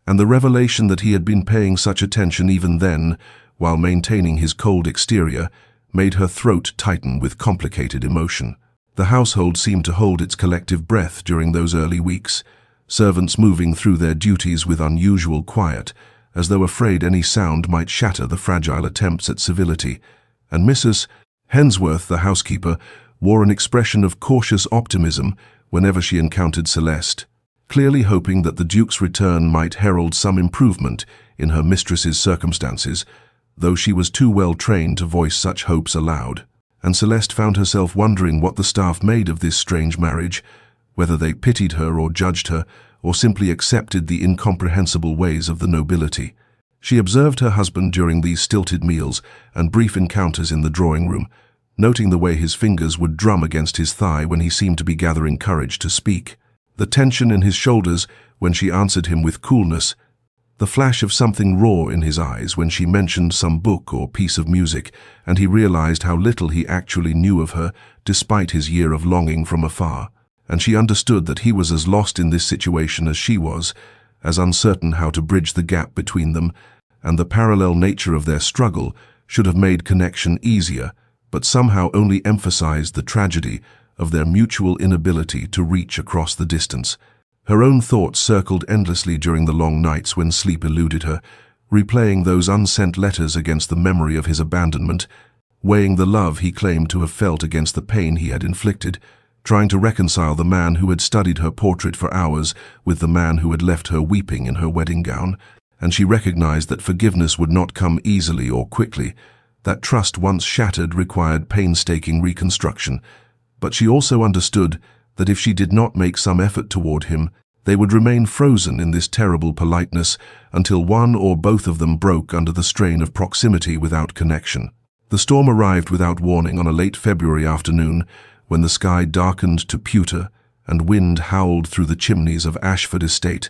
and the revelation that he had been paying such attention even then, while maintaining his cold exterior, made her throat tighten with complicated emotion. The household seemed to hold its collective breath during those early weeks, servants moving through their duties with unusual quiet, as though afraid any sound might shatter the fragile attempts at civility, and Mrs. Hensworth, the housekeeper, wore an expression of cautious optimism whenever she encountered Celeste, clearly hoping that the Duke's return might herald some improvement in her mistress's circumstances, though she was too well trained to voice such hopes aloud. And Celeste found herself wondering what the staff made of this strange marriage, whether they pitied her or judged her, or simply accepted the incomprehensible ways of the nobility. She observed her husband during these stilted meals and brief encounters in the drawing room, noting the way his fingers would drum against his thigh when he seemed to be gathering courage to speak, the tension in his shoulders when she answered him with coolness, the flash of something raw in his eyes when she mentioned some book or piece of music, and he realized how little he actually knew of her despite his year of longing from afar, and she understood that he was as lost in this situation as she was, as uncertain how to bridge the gap between them, and the parallel nature of their struggle should have made connection easier, but somehow only emphasized the tragedy of their mutual inability to reach across the distance. Her own thoughts circled endlessly during the long nights when sleep eluded her, replaying those unsent letters against the memory of his abandonment, weighing the love he claimed to have felt against the pain he had inflicted, trying to reconcile the man who had studied her portrait for hours with the man who had left her weeping in her wedding gown, and she recognized that forgiveness would not come easily or quickly, that trust once shattered required painstaking reconstruction, but she also understood that if she did not make some effort toward him, they would remain frozen in this terrible politeness until one or both of them broke under the strain of proximity without connection. The storm arrived without warning on a late February afternoon, when the sky darkened to pewter and wind howled through the chimneys of Ashford estate,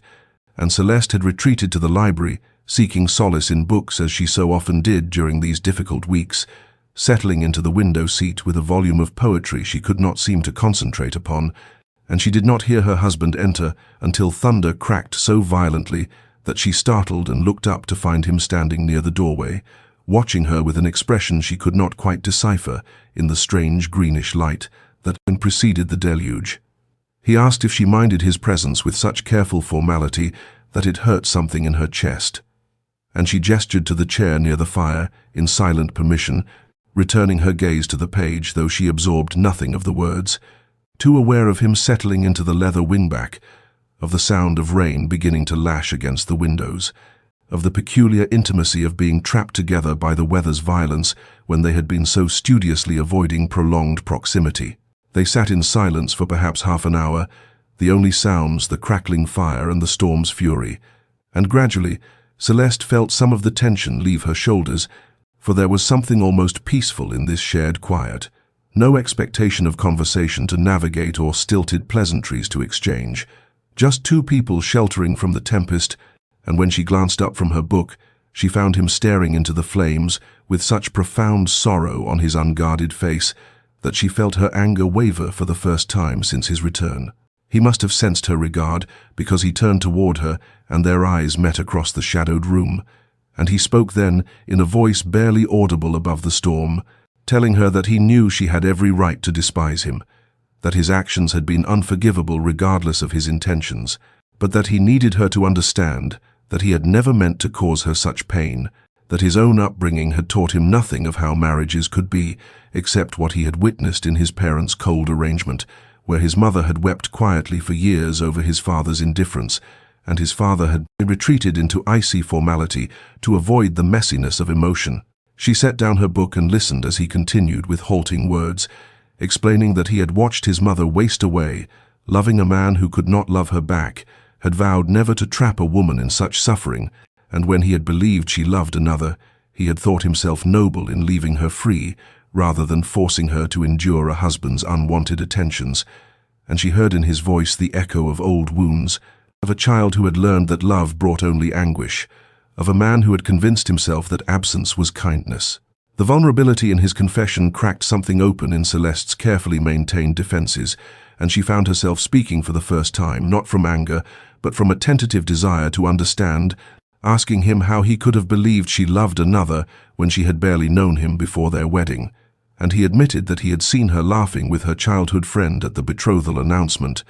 and Celeste had retreated to the library, seeking solace in books as she so often did during these difficult weeks, settling into the window seat with a volume of poetry she could not seem to concentrate upon, and she did not hear her husband enter until thunder cracked so violently that she startled and looked up to find him standing near the doorway, watching her with an expression she could not quite decipher in the strange greenish light that preceded the deluge. He asked if she minded his presence with such careful formality that it hurt something in her chest, and she gestured to the chair near the fire in silent permission, returning her gaze to the page, though she absorbed nothing of the words, too aware of him settling into the leather wingback, of the sound of rain beginning to lash against the windows, of the peculiar intimacy of being trapped together by the weather's violence when they had been so studiously avoiding prolonged proximity. They sat in silence for perhaps half an hour, the only sounds the crackling fire and the storm's fury, and gradually Celeste felt some of the tension leave her shoulders, for there was something almost peaceful in this shared quiet. No expectation of conversation to navigate or stilted pleasantries to exchange. Just two people sheltering from the tempest, and when she glanced up from her book, she found him staring into the flames with such profound sorrow on his unguarded face that she felt her anger waver for the first time since his return. He must have sensed her regard, because he turned toward her and their eyes met across the shadowed room, and he spoke then in a voice barely audible above the storm, telling her that he knew she had every right to despise him, that his actions had been unforgivable regardless of his intentions, but that he needed her to understand that he had never meant to cause her such pain, that his own upbringing had taught him nothing of how marriages could be, except what he had witnessed in his parents' cold arrangement, where his mother had wept quietly for years over his father's indifference, and his father had retreated into icy formality to avoid the messiness of emotion. She set down her book and listened as he continued with halting words, explaining that he had watched his mother waste away, loving a man who could not love her back, had vowed never to trap a woman in such suffering, and when he had believed she loved another, he had thought himself noble in leaving her free, rather than forcing her to endure a husband's unwanted attentions, and she heard in his voice the echo of old wounds, of a child who had learned that love brought only anguish, of a man who had convinced himself that absence was kindness. The vulnerability in his confession cracked something open in Celeste's carefully maintained defenses, and she found herself speaking for the first time, not from anger, but from a tentative desire to understand, asking him how he could have believed she loved another when she had barely known him before their wedding. And he admitted that he had seen her laughing with her childhood friend at the betrothal announcement,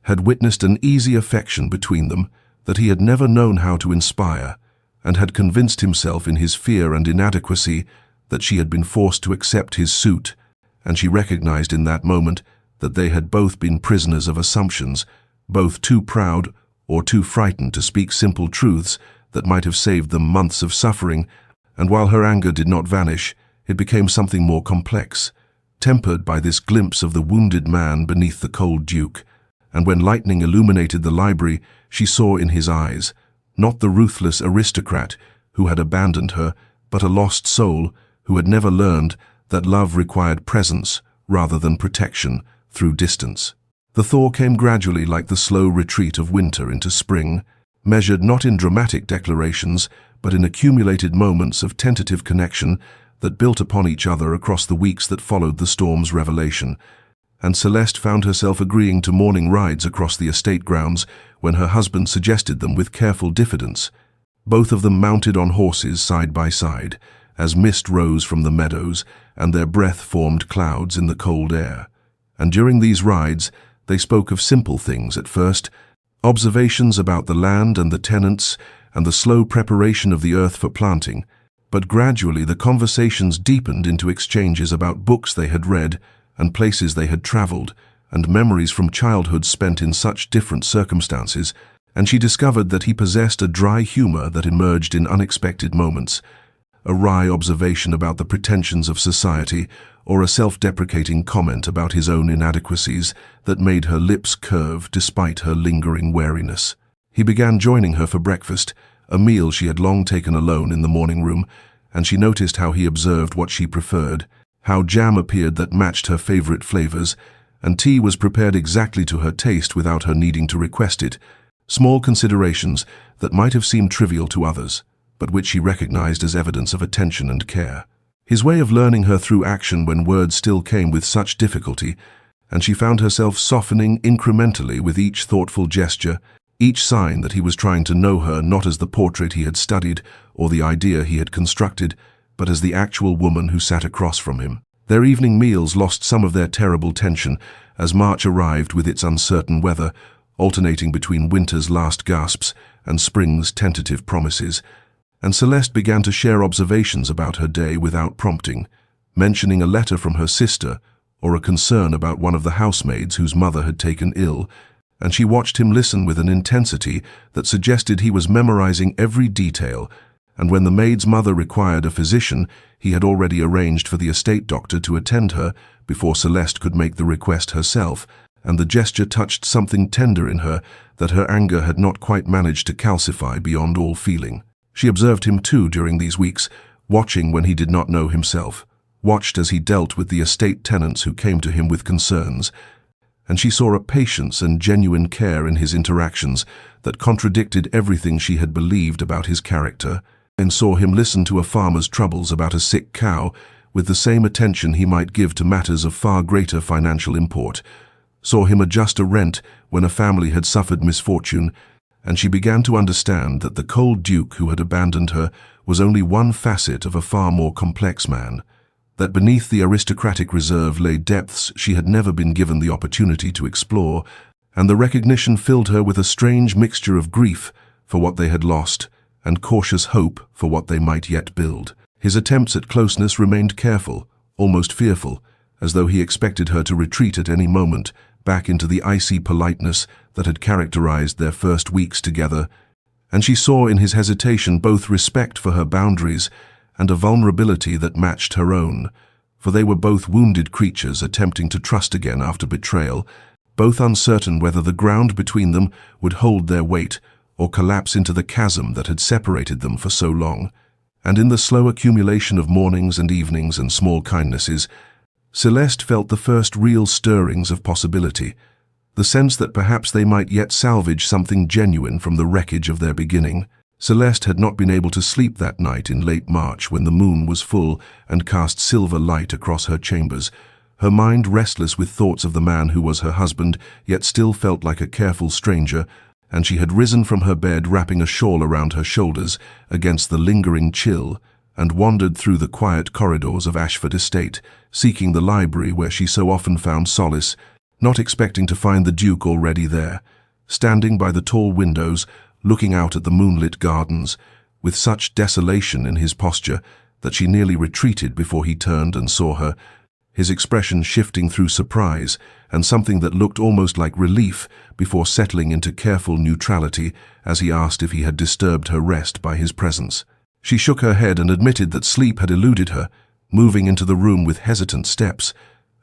had witnessed an easy affection between them that he had never known how to inspire, and had convinced himself in his fear and inadequacy that she had been forced to accept his suit, and she recognized in that moment that they had both been prisoners of assumptions, both too proud or too frightened to speak simple truths that might have saved them months of suffering, and while her anger did not vanish, it became something more complex, tempered by this glimpse of the wounded man beneath the cold Duke, and when lightning illuminated the library, she saw in his eyes, not the ruthless aristocrat who had abandoned her, but a lost soul who had never learned that love required presence rather than protection through distance. The thaw came gradually like the slow retreat of winter into spring, measured not in dramatic declarations, but in accumulated moments of tentative connection that built upon each other across the weeks that followed the storm's revelation, and Celeste found herself agreeing to morning rides across the estate grounds when her husband suggested them with careful diffidence, both of them mounted on horses side by side, as mist rose from the meadows and their breath formed clouds in the cold air. And during these rides, they spoke of simple things at first, observations about the land and the tenants and the slow preparation of the earth for planting, but gradually the conversations deepened into exchanges about books they had read and places they had traveled and memories from childhood spent in such different circumstances, and she discovered that he possessed a dry humor that emerged in unexpected moments, a wry observation about the pretensions of society or a self-deprecating comment about his own inadequacies that made her lips curve despite her lingering wariness. He began joining her for breakfast, a meal she had long taken alone in the morning room, and she noticed how he observed what she preferred, how jam appeared that matched her favorite flavors, and tea was prepared exactly to her taste without her needing to request it, small considerations that might have seemed trivial to others, but which she recognized as evidence of attention and care. His way of learning her through action when words still came with such difficulty, and she found herself softening incrementally with each thoughtful gesture, each sign that he was trying to know her not as the portrait he had studied or the idea he had constructed, but as the actual woman who sat across from him. Their evening meals lost some of their terrible tension as March arrived with its uncertain weather, alternating between winter's last gasps and spring's tentative promises, and Celeste began to share observations about her day without prompting, mentioning a letter from her sister or a concern about one of the housemaids whose mother had taken ill, and she watched him listen with an intensity that suggested he was memorizing every detail, and when the maid's mother required a physician, he had already arranged for the estate doctor to attend her before Celeste could make the request herself, and the gesture touched something tender in her that her anger had not quite managed to calcify beyond all feeling. She observed him too during these weeks, watching when he did not know himself, watched as he dealt with the estate tenants who came to him with concerns, and she saw a patience and genuine care in his interactions that contradicted everything she had believed about his character, and saw him listen to a farmer's troubles about a sick cow with the same attention he might give to matters of far greater financial import, saw him adjust a rent when a family had suffered misfortune, and she began to understand that the cold duke who had abandoned her was only one facet of a far more complex man, that beneath the aristocratic reserve lay depths she had never been given the opportunity to explore, and the recognition filled her with a strange mixture of grief for what they had lost and cautious hope for what they might yet build. His attempts at closeness remained careful, almost fearful, as though he expected her to retreat at any moment back into the icy politeness that had characterized their first weeks together, and she saw in his hesitation both respect for her boundaries and a vulnerability that matched her own, for they were both wounded creatures attempting to trust again after betrayal, both uncertain whether the ground between them would hold their weight or collapse into the chasm that had separated them for so long. And in the slow accumulation of mornings and evenings and small kindnesses, Celeste felt the first real stirrings of possibility, the sense that perhaps they might yet salvage something genuine from the wreckage of their beginning. Celeste had not been able to sleep that night in late March when the moon was full and cast silver light across her chambers, her mind restless with thoughts of the man who was her husband, yet still felt like a careful stranger, and she had risen from her bed wrapping a shawl around her shoulders against the lingering chill, and wandered through the quiet corridors of Ashford Estate, seeking the library where she so often found solace, not expecting to find the Duke already there, standing by the tall windows, looking out at the moonlit gardens, with such desolation in his posture that she nearly retreated before he turned and saw her, his expression shifting through surprise and something that looked almost like relief before settling into careful neutrality as he asked if he had disturbed her rest by his presence. She shook her head and admitted that sleep had eluded her, moving into the room with hesitant steps,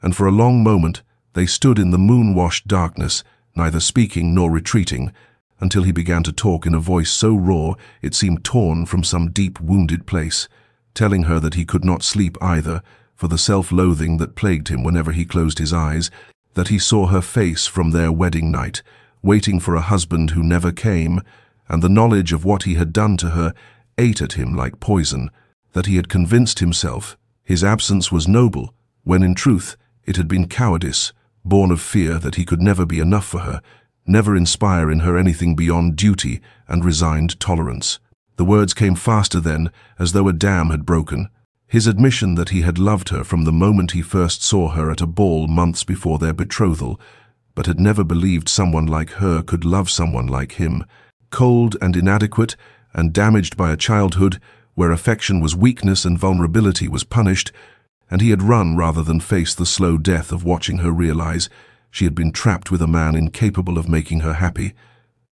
and for a long moment they stood in the moon-washed darkness, neither speaking nor retreating, until he began to talk in a voice so raw it seemed torn from some deep wounded place, telling her that he could not sleep either, for the self-loathing that plagued him whenever he closed his eyes, that he saw her face from their wedding night, waiting for a husband who never came, and the knowledge of what he had done to her ate at him like poison, that he had convinced himself his absence was noble, when in truth it had been cowardice, born of fear that he could never be enough for her, never inspire in her anything beyond duty and resigned tolerance. The words came faster then, as though a dam had broken. His admission that he had loved her from the moment he first saw her at a ball months before their betrothal, but had never believed someone like her could love someone like him, cold and inadequate and damaged by a childhood where affection was weakness and vulnerability was punished, and he had run rather than face the slow death of watching her realize she had been trapped with a man incapable of making her happy.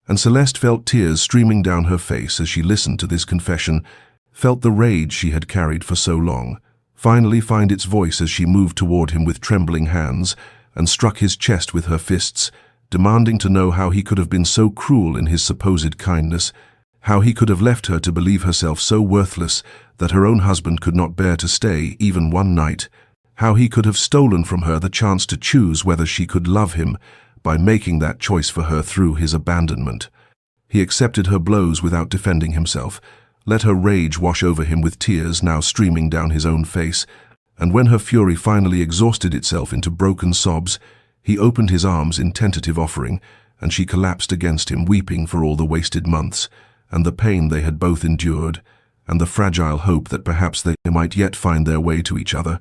And Celeste felt tears streaming down her face as she listened to this confession, felt the rage she had carried for so long finally find its voice as she moved toward him with trembling hands and struck his chest with her fists, demanding to know how he could have been so cruel in his supposed kindness, how he could have left her to believe herself so worthless that her own husband could not bear to stay even one night, how he could have stolen from her the chance to choose whether she could love him by making that choice for her through his abandonment. He accepted her blows without defending himself, let her rage wash over him with tears now streaming down his own face, and when her fury finally exhausted itself into broken sobs, he opened his arms in tentative offering, and she collapsed against him, weeping for all the wasted months, and the pain they had both endured, and the fragile hope that perhaps they might yet find their way to each other.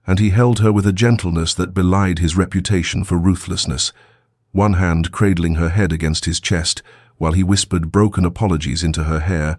And he held her with a gentleness that belied his reputation for ruthlessness, one hand cradling her head against his chest while he whispered broken apologies into her hair,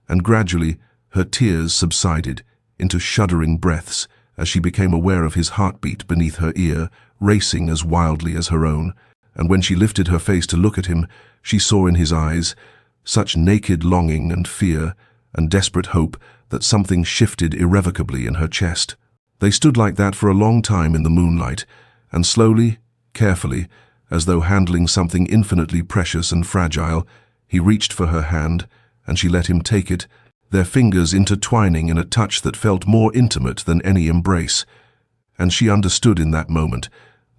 and gradually her tears subsided into shuddering breaths as she became aware of his heartbeat beneath her ear, racing as wildly as her own. And when she lifted her face to look at him, she saw in his eyes such naked longing and fear and desperate hope that something shifted irrevocably in her chest. They stood like that for a long time in the moonlight, and slowly, carefully, as though handling something infinitely precious and fragile, he reached for her hand, and she let him take it, their fingers intertwining in a touch that felt more intimate than any embrace. And she understood in that moment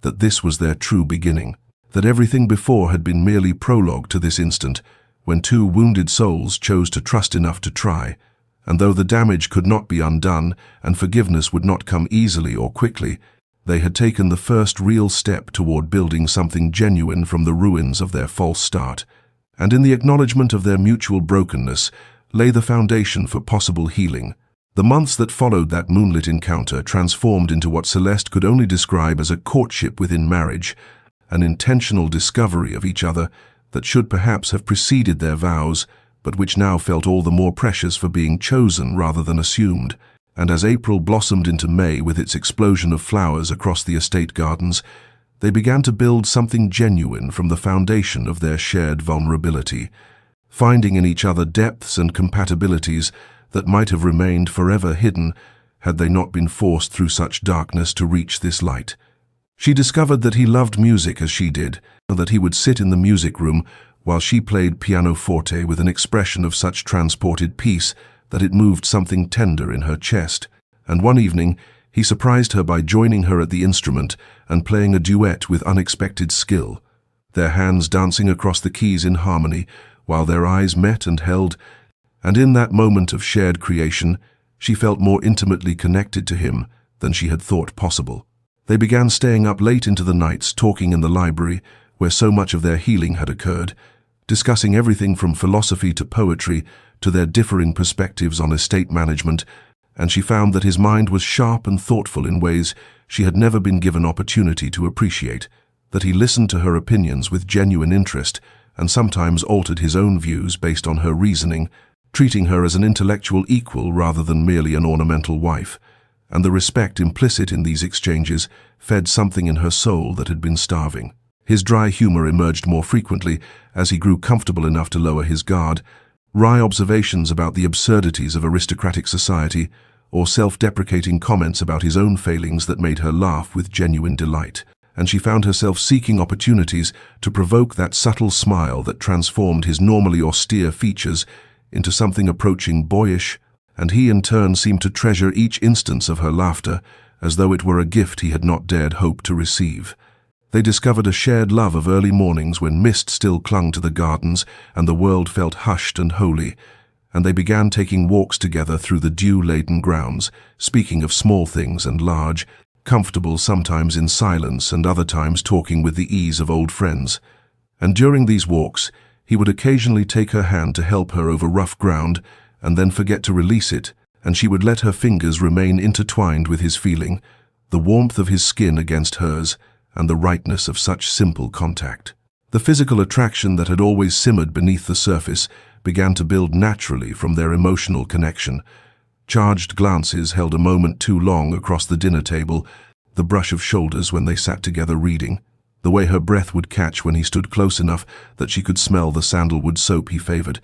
that this was their true beginning, that everything before had been merely prologue to this instant, when two wounded souls chose to trust enough to try. And though the damage could not be undone and forgiveness would not come easily or quickly, they had taken the first real step toward building something genuine from the ruins of their false start. And in the acknowledgement of their mutual brokenness lay the foundation for possible healing. The months that followed that moonlit encounter transformed into what Celeste could only describe as a courtship within marriage, an intentional discovery of each other that should perhaps have preceded their vows, but which now felt all the more precious for being chosen rather than assumed. And as April blossomed into May with its explosion of flowers across the estate gardens, they began to build something genuine from the foundation of their shared vulnerability, finding in each other depths and compatibilities that might have remained forever hidden had they not been forced through such darkness to reach this light. She discovered that he loved music as she did, and that he would sit in the music room while she played pianoforte with an expression of such transported peace that it moved something tender in her chest. And one evening, he surprised her by joining her at the instrument and playing a duet with unexpected skill, their hands dancing across the keys in harmony, while their eyes met and held, and in that moment of shared creation, she felt more intimately connected to him than she had thought possible. They began staying up late into the nights, talking in the library, where so much of their healing had occurred, discussing everything from philosophy to poetry to their differing perspectives on estate management, and she found that his mind was sharp and thoughtful in ways she had never been given opportunity to appreciate, that he listened to her opinions with genuine interest and sometimes altered his own views based on her reasoning, treating her as an intellectual equal rather than merely an ornamental wife. And the respect implicit in these exchanges fed something in her soul that had been starving. His dry humor emerged more frequently as he grew comfortable enough to lower his guard, wry observations about the absurdities of aristocratic society, or self-deprecating comments about his own failings that made her laugh with genuine delight. And she found herself seeking opportunities to provoke that subtle smile that transformed his normally austere features into something approaching boyish, and he in turn seemed to treasure each instance of her laughter as though it were a gift he had not dared hope to receive. They discovered a shared love of early mornings when mist still clung to the gardens and the world felt hushed and holy, and they began taking walks together through the dew-laden grounds, speaking of small things and large, comfortable sometimes in silence and other times talking with the ease of old friends. And during these walks, he would occasionally take her hand to help her over rough ground and then forget to release it, and she would let her fingers remain intertwined with his feeling, the warmth of his skin against hers, and the rightness of such simple contact. The physical attraction that had always simmered beneath the surface began to build naturally from their emotional connection. Charged glances held a moment too long across the dinner table, the brush of shoulders when they sat together reading, the way her breath would catch when he stood close enough that she could smell the sandalwood soap he favored,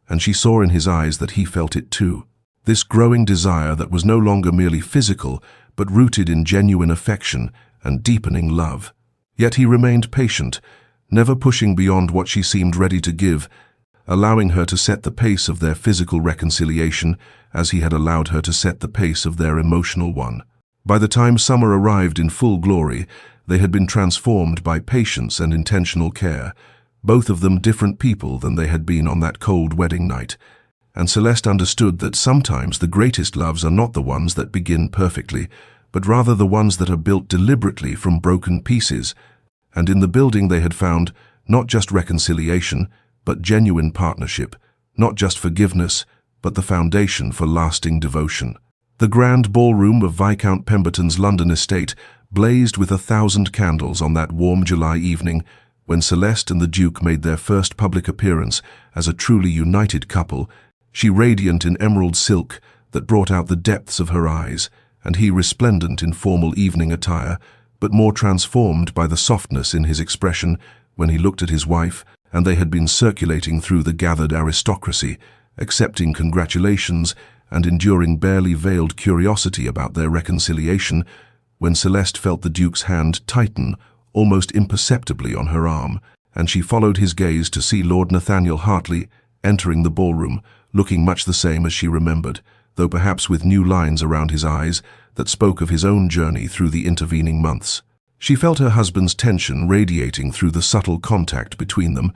and she saw in his eyes that he felt it too. This growing desire that was no longer merely physical, but rooted in genuine affection and deepening love. Yet he remained patient, never pushing beyond what she seemed ready to give, allowing her to set the pace of their physical reconciliation as he had allowed her to set the pace of their emotional one. By the time summer arrived in full glory, they had been transformed by patience and intentional care, both of them different people than they had been on that cold wedding night. And Celeste understood that sometimes the greatest loves are not the ones that begin perfectly, but rather the ones that are built deliberately from broken pieces. And in the building they had found not just reconciliation, but genuine partnership, not just forgiveness, but the foundation for lasting devotion. The grand ballroom of Viscount Pemberton's London estate blazed with 1,000 candles on that warm July evening when Celeste and the Duke made their first public appearance as a truly united couple, she radiant in emerald silk that brought out the depths of her eyes, and he resplendent in formal evening attire, but more transformed by the softness in his expression when he looked at his wife, and they had been circulating through the gathered aristocracy, accepting congratulations and enduring barely veiled curiosity about their reconciliation, when Celeste felt the Duke's hand tighten almost imperceptibly on her arm, and she followed his gaze to see Lord Nathaniel Hartley entering the ballroom, looking much the same as she remembered, though perhaps with new lines around his eyes that spoke of his own journey through the intervening months. She felt her husband's tension radiating through the subtle contact between them,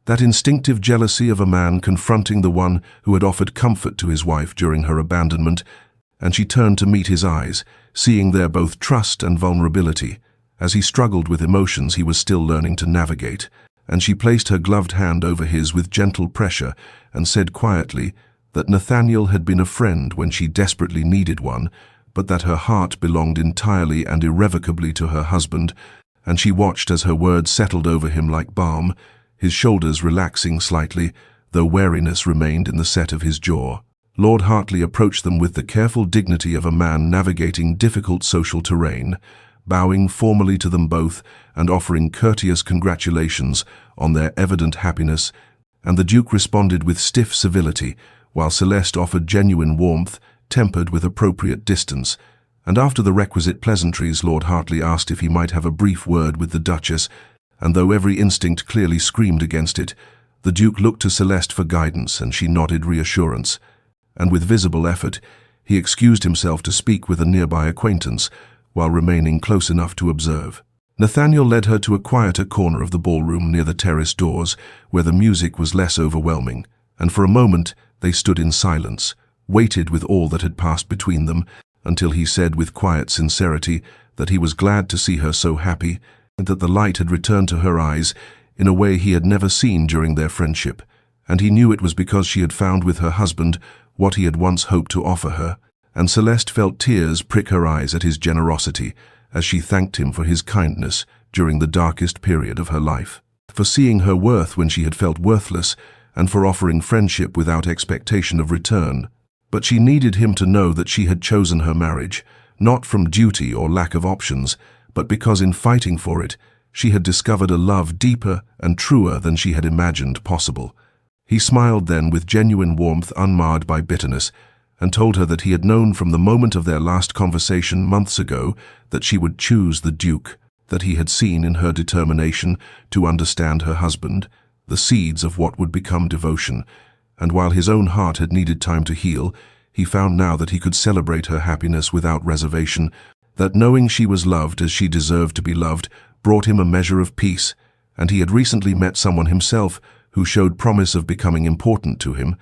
that instinctive jealousy of a man confronting the one who had offered comfort to his wife during her abandonment, and she turned to meet his eyes, seeing there both trust and vulnerability. As he struggled with emotions he was still learning to navigate, and she placed her gloved hand over his with gentle pressure and said quietly that Nathaniel had been a friend when she desperately needed one, but that her heart belonged entirely and irrevocably to her husband, and she watched as her words settled over him like balm, his shoulders relaxing slightly, though wariness remained in the set of his jaw. Lord Hartley approached them with the careful dignity of a man navigating difficult social terrain, bowing formally to them both and offering courteous congratulations on their evident happiness, and the Duke responded with stiff civility, while Celeste offered genuine warmth, tempered with appropriate distance, and after the requisite pleasantries Lord Hartley asked if he might have a brief word with the Duchess, and though every instinct clearly screamed against it, the Duke looked to Celeste for guidance and she nodded reassurance, and with visible effort he excused himself to speak with a nearby acquaintance, while remaining close enough to observe. Nathaniel led her to a quieter corner of the ballroom near the terrace doors, where the music was less overwhelming, and for a moment they stood in silence, weighted with all that had passed between them, until he said with quiet sincerity that he was glad to see her so happy, and that the light had returned to her eyes in a way he had never seen during their friendship, and he knew it was because she had found with her husband what he had once hoped to offer her, and Celeste felt tears prick her eyes at his generosity as she thanked him for his kindness during the darkest period of her life, for seeing her worth when she had felt worthless, and for offering friendship without expectation of return. But she needed him to know that she had chosen her marriage, not from duty or lack of options, but because in fighting for it, she had discovered a love deeper and truer than she had imagined possible. He smiled then with genuine warmth unmarred by bitterness, and told her that he had known from the moment of their last conversation months ago that she would choose the Duke, that he had seen in her determination to understand her husband the seeds of what would become devotion, and while his own heart had needed time to heal, he found now that he could celebrate her happiness without reservation, that knowing she was loved as she deserved to be loved brought him a measure of peace, and he had recently met someone himself who showed promise of becoming important to him,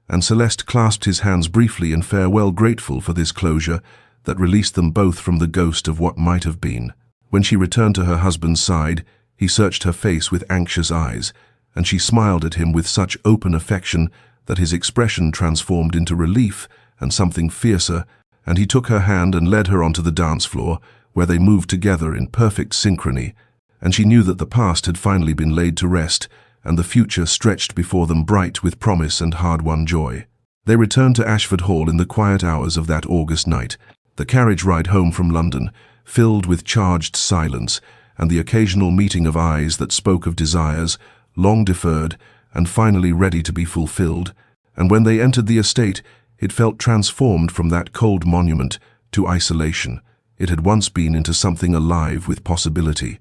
and Celeste clasped his hands briefly in farewell, grateful for this closure that released them both from the ghost of what might have been. When she returned to her husband's side, he searched her face with anxious eyes, and she smiled at him with such open affection that his expression transformed into relief and something fiercer, and he took her hand and led her onto the dance floor, where they moved together in perfect synchrony, and she knew that the past had finally been laid to rest, and the future stretched before them bright with promise and hard-won joy. They returned to Ashford Hall in the quiet hours of that August night, the carriage ride home from London, filled with charged silence, and the occasional meeting of eyes that spoke of desires, long deferred, and finally ready to be fulfilled, and when they entered the estate, it felt transformed from that cold monument to isolation. It had once been into something alive with possibility,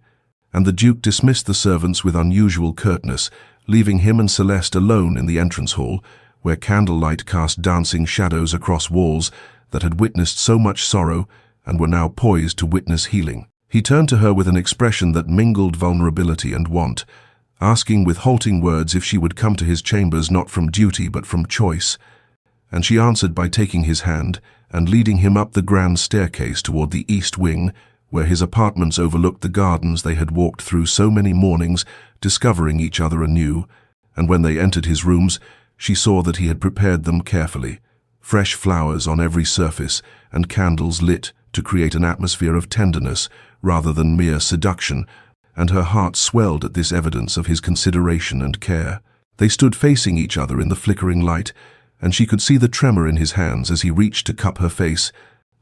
and the Duke dismissed the servants with unusual curtness, leaving him and Celeste alone in the entrance hall, where candlelight cast dancing shadows across walls that had witnessed so much sorrow and were now poised to witness healing. He turned to her with an expression that mingled vulnerability and want, asking with halting words if she would come to his chambers not from duty but from choice, and she answered by taking his hand and leading him up the grand staircase toward the east wing, where his apartments overlooked the gardens they had walked through so many mornings, discovering each other anew, and when they entered his rooms, she saw that he had prepared them carefully, fresh flowers on every surface and candles lit to create an atmosphere of tenderness rather than mere seduction, and her heart swelled at this evidence of his consideration and care. They stood facing each other in the flickering light, and she could see the tremor in his hands as he reached to cup her face,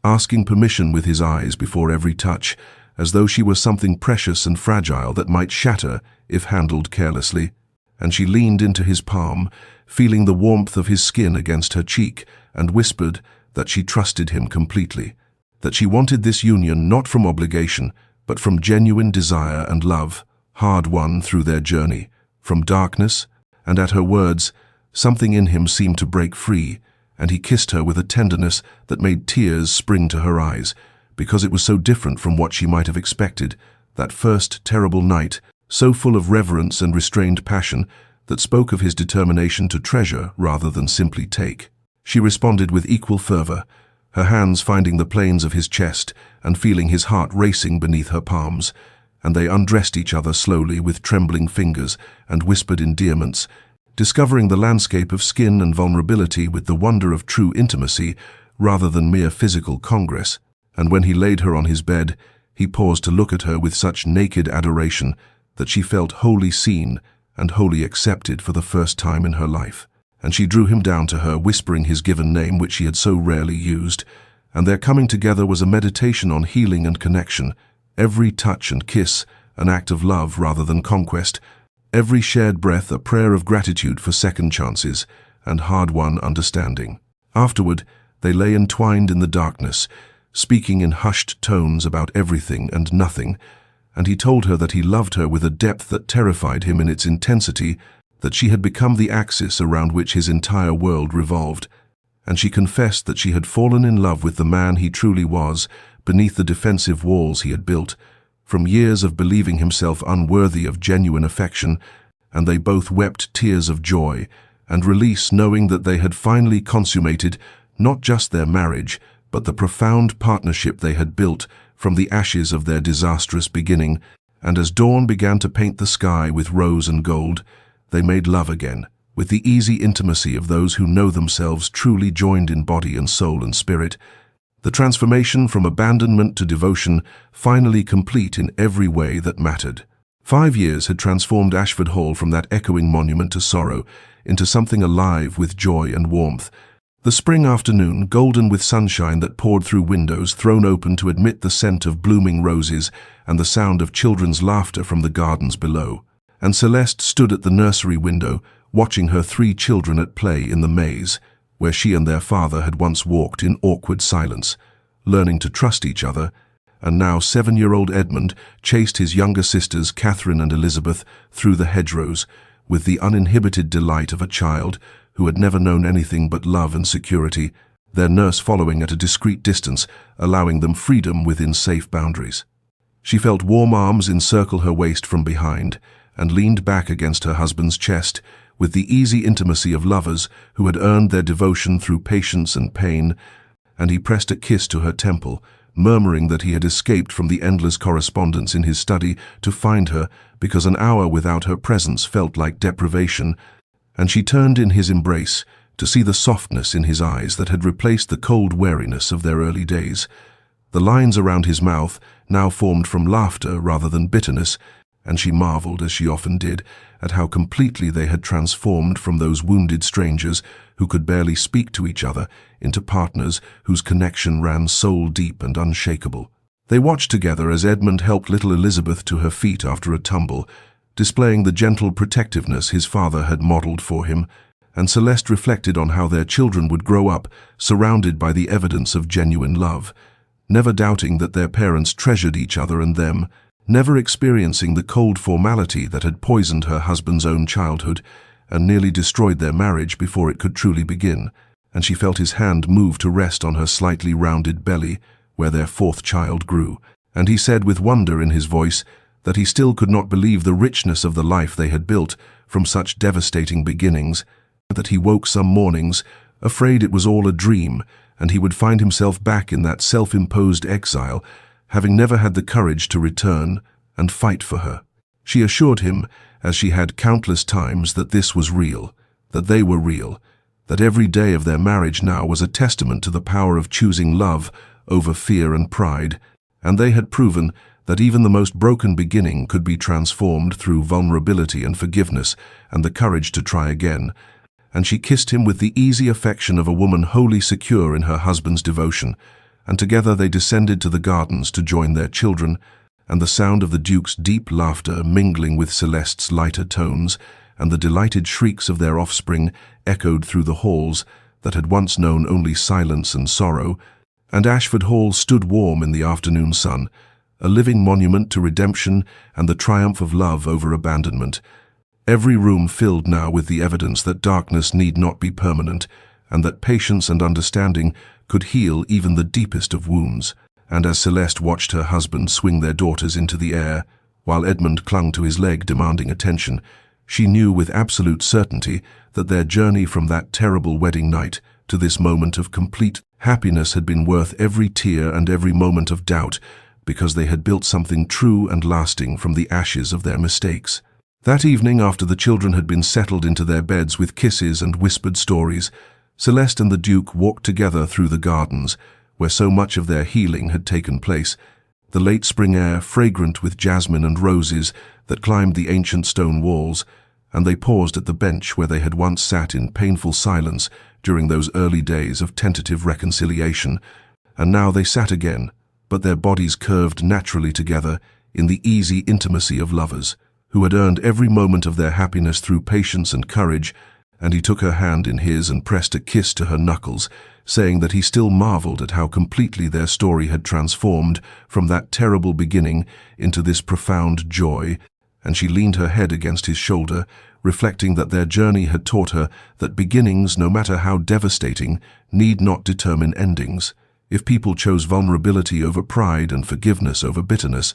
asking permission with his eyes before every touch, as though she were something precious and fragile that might shatter if handled carelessly. And she leaned into his palm, feeling the warmth of his skin against her cheek, and whispered that she trusted him completely, that she wanted this union not from obligation, but from genuine desire and love, hard-won through their journey, from darkness. And at her words, something in him seemed to break free, and he kissed her with a tenderness that made tears spring to her eyes, because it was so different from what she might have expected, that first terrible night, so full of reverence and restrained passion, that spoke of his determination to treasure rather than simply take. She responded with equal fervor, her hands finding the planes of his chest and feeling his heart racing beneath her palms, and they undressed each other slowly with trembling fingers and whispered endearments, discovering the landscape of skin and vulnerability with the wonder of true intimacy rather than mere physical congress. And when he laid her on his bed, he paused to look at her with such naked adoration that she felt wholly seen and wholly accepted for the first time in her life. And she drew him down to her, whispering his given name which she had so rarely used, and their coming together was a meditation on healing and connection, every touch and kiss an act of love rather than conquest, every shared breath a prayer of gratitude for second chances and hard-won understanding. Afterward, they lay entwined in the darkness, speaking in hushed tones about everything and nothing, and he told her that he loved her with a depth that terrified him in its intensity, that she had become the axis around which his entire world revolved, and she confessed that she had fallen in love with the man he truly was beneath the defensive walls he had built, from years of believing himself unworthy of genuine affection, and they both wept tears of joy and release, knowing that they had finally consummated not just their marriage, but the profound partnership they had built from the ashes of their disastrous beginning. And as dawn began to paint the sky with rose and gold, they made love again, with the easy intimacy of those who know themselves truly joined in body and soul and spirit, the transformation from abandonment to devotion finally complete in every way that mattered. 5 years had transformed Ashford Hall from that echoing monument to sorrow into something alive with joy and warmth. The spring afternoon, golden with sunshine that poured through windows thrown open to admit the scent of blooming roses and the sound of children's laughter from the gardens below. And Celeste stood at the nursery window, watching her 3 children at play in the maze, where she and their father had once walked in awkward silence, learning to trust each other. And now 7-year-old Edmund chased his younger sisters, Catherine and Elizabeth, through the hedgerows, with the uninhibited delight of a child who had never known anything but love and security, their nurse following at a discreet distance, allowing them freedom within safe boundaries. She felt warm arms encircle her waist from behind, and leaned back against her husband's chest with the easy intimacy of lovers who had earned their devotion through patience and pain, and he pressed a kiss to her temple, murmuring that he had escaped from the endless correspondence in his study to find her because an hour without her presence felt like deprivation, and she turned in his embrace to see the softness in his eyes that had replaced the cold wariness of their early days. The lines around his mouth now formed from laughter rather than bitterness, and she marveled, as she often did, at how completely they had transformed from those wounded strangers who could barely speak to each other into partners whose connection ran soul-deep and unshakable. They watched together as Edmund helped little Elizabeth to her feet after a tumble, displaying the gentle protectiveness his father had modeled for him, and Celeste reflected on how their children would grow up surrounded by the evidence of genuine love, never doubting that their parents treasured each other and them, never experiencing the cold formality that had poisoned her husband's own childhood and nearly destroyed their marriage before it could truly begin. And she felt his hand move to rest on her slightly rounded belly, where their 4th child grew, and he said with wonder in his voice that he still could not believe the richness of the life they had built from such devastating beginnings, that he woke some mornings afraid it was all a dream and he would find himself back in that self-imposed exile, having never had the courage to return and fight for her. She assured him, as she had countless times, that this was real, that they were real, that every day of their marriage now was a testament to the power of choosing love over fear and pride, and they had proven that even the most broken beginning could be transformed through vulnerability and forgiveness and the courage to try again. And she kissed him with the easy affection of a woman wholly secure in her husband's devotion, and together they descended to the gardens to join their children, and the sound of the Duke's deep laughter mingling with Celeste's lighter tones, and the delighted shrieks of their offspring echoed through the halls that had once known only silence and sorrow, and Ashford Hall stood warm in the afternoon sun, a living monument to redemption and the triumph of love over abandonment. Every room filled now with the evidence that darkness need not be permanent, and that patience and understanding could heal even the deepest of wounds. And as Celeste watched her husband swing their daughters into the air, while Edmund clung to his leg demanding attention, she knew with absolute certainty that their journey from that terrible wedding night to this moment of complete happiness had been worth every tear and every moment of doubt, because they had built something true and lasting from the ashes of their mistakes. That evening, after the children had been settled into their beds with kisses and whispered stories, Celeste and the Duke walked together through the gardens, where so much of their healing had taken place, the late spring air fragrant with jasmine and roses that climbed the ancient stone walls, and they paused at the bench where they had once sat in painful silence during those early days of tentative reconciliation, and now they sat again, but their bodies curved naturally together in the easy intimacy of lovers, who had earned every moment of their happiness through patience and courage. And he took her hand in his and pressed a kiss to her knuckles, saying that he still marveled at how completely their story had transformed from that terrible beginning into this profound joy, and she leaned her head against his shoulder, reflecting that their journey had taught her that beginnings, no matter how devastating, need not determine endings. If people chose vulnerability over pride and forgiveness over bitterness,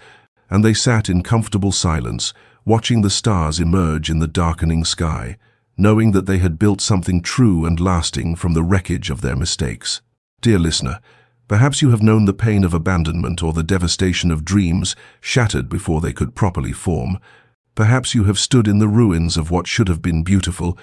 and they sat in comfortable silence, watching the stars emerge in the darkening sky, knowing that they had built something true and lasting from the wreckage of their mistakes. Dear listener, perhaps you have known the pain of abandonment or the devastation of dreams shattered before they could properly form. Perhaps you have stood in the ruins of what should have been beautiful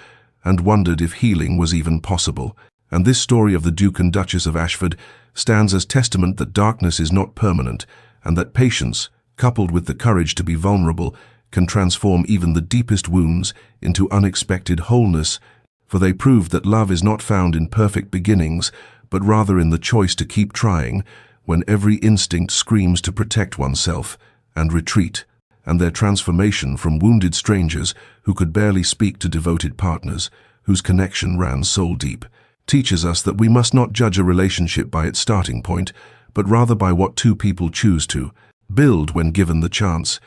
and wondered if healing was even possible. And this story of the Duke and Duchess of Ashford stands as testament that darkness is not permanent, and that patience, coupled with the courage to be vulnerable, can transform even the deepest wounds into unexpected wholeness, for they proved that love is not found in perfect beginnings, but rather in the choice to keep trying when every instinct screams to protect oneself and retreat, and their transformation from wounded strangers who could barely speak to devoted partners, whose connection ran soul-deep, teaches us that we must not judge a relationship by its starting point, but rather by what two people choose to build when given the chance.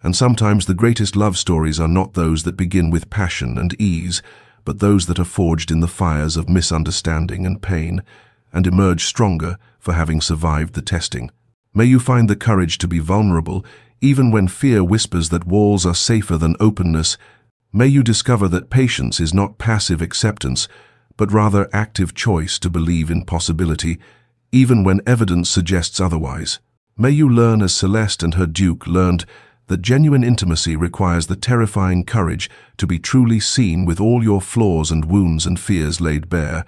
And sometimes the greatest love stories are not those that begin with passion and ease, but those that are forged in the fires of misunderstanding and pain, and emerge stronger for having survived the testing. May you find the courage to be vulnerable, even when fear whispers that walls are safer than openness. May you discover that patience is not passive acceptance, but rather active choice to believe in possibility, even when evidence suggests otherwise. May you learn, as Celeste and her Duke learned, that genuine intimacy requires the terrifying courage to be truly seen with all your flaws and wounds and fears laid bare.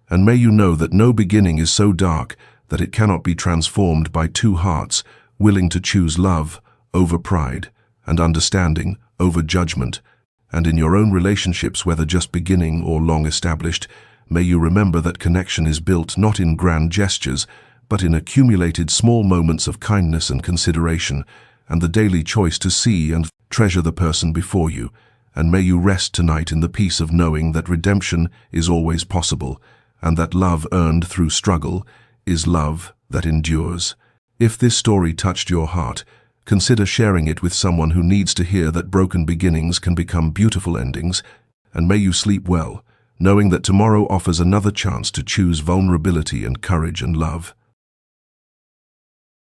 And may you know that no beginning is so dark that it cannot be transformed by two hearts willing to choose love over pride and understanding over judgment. And in your own relationships, whether just beginning or long established, may you remember that connection is built not in grand gestures, but in accumulated small moments of kindness and consideration, and the daily choice to see and treasure the person before you. And may you rest tonight in the peace of knowing that redemption is always possible, and that love earned through struggle is love that endures. If this story touched your heart, consider sharing it with someone who needs to hear that broken beginnings can become beautiful endings, and may you sleep well, knowing that tomorrow offers another chance to choose vulnerability and courage and love.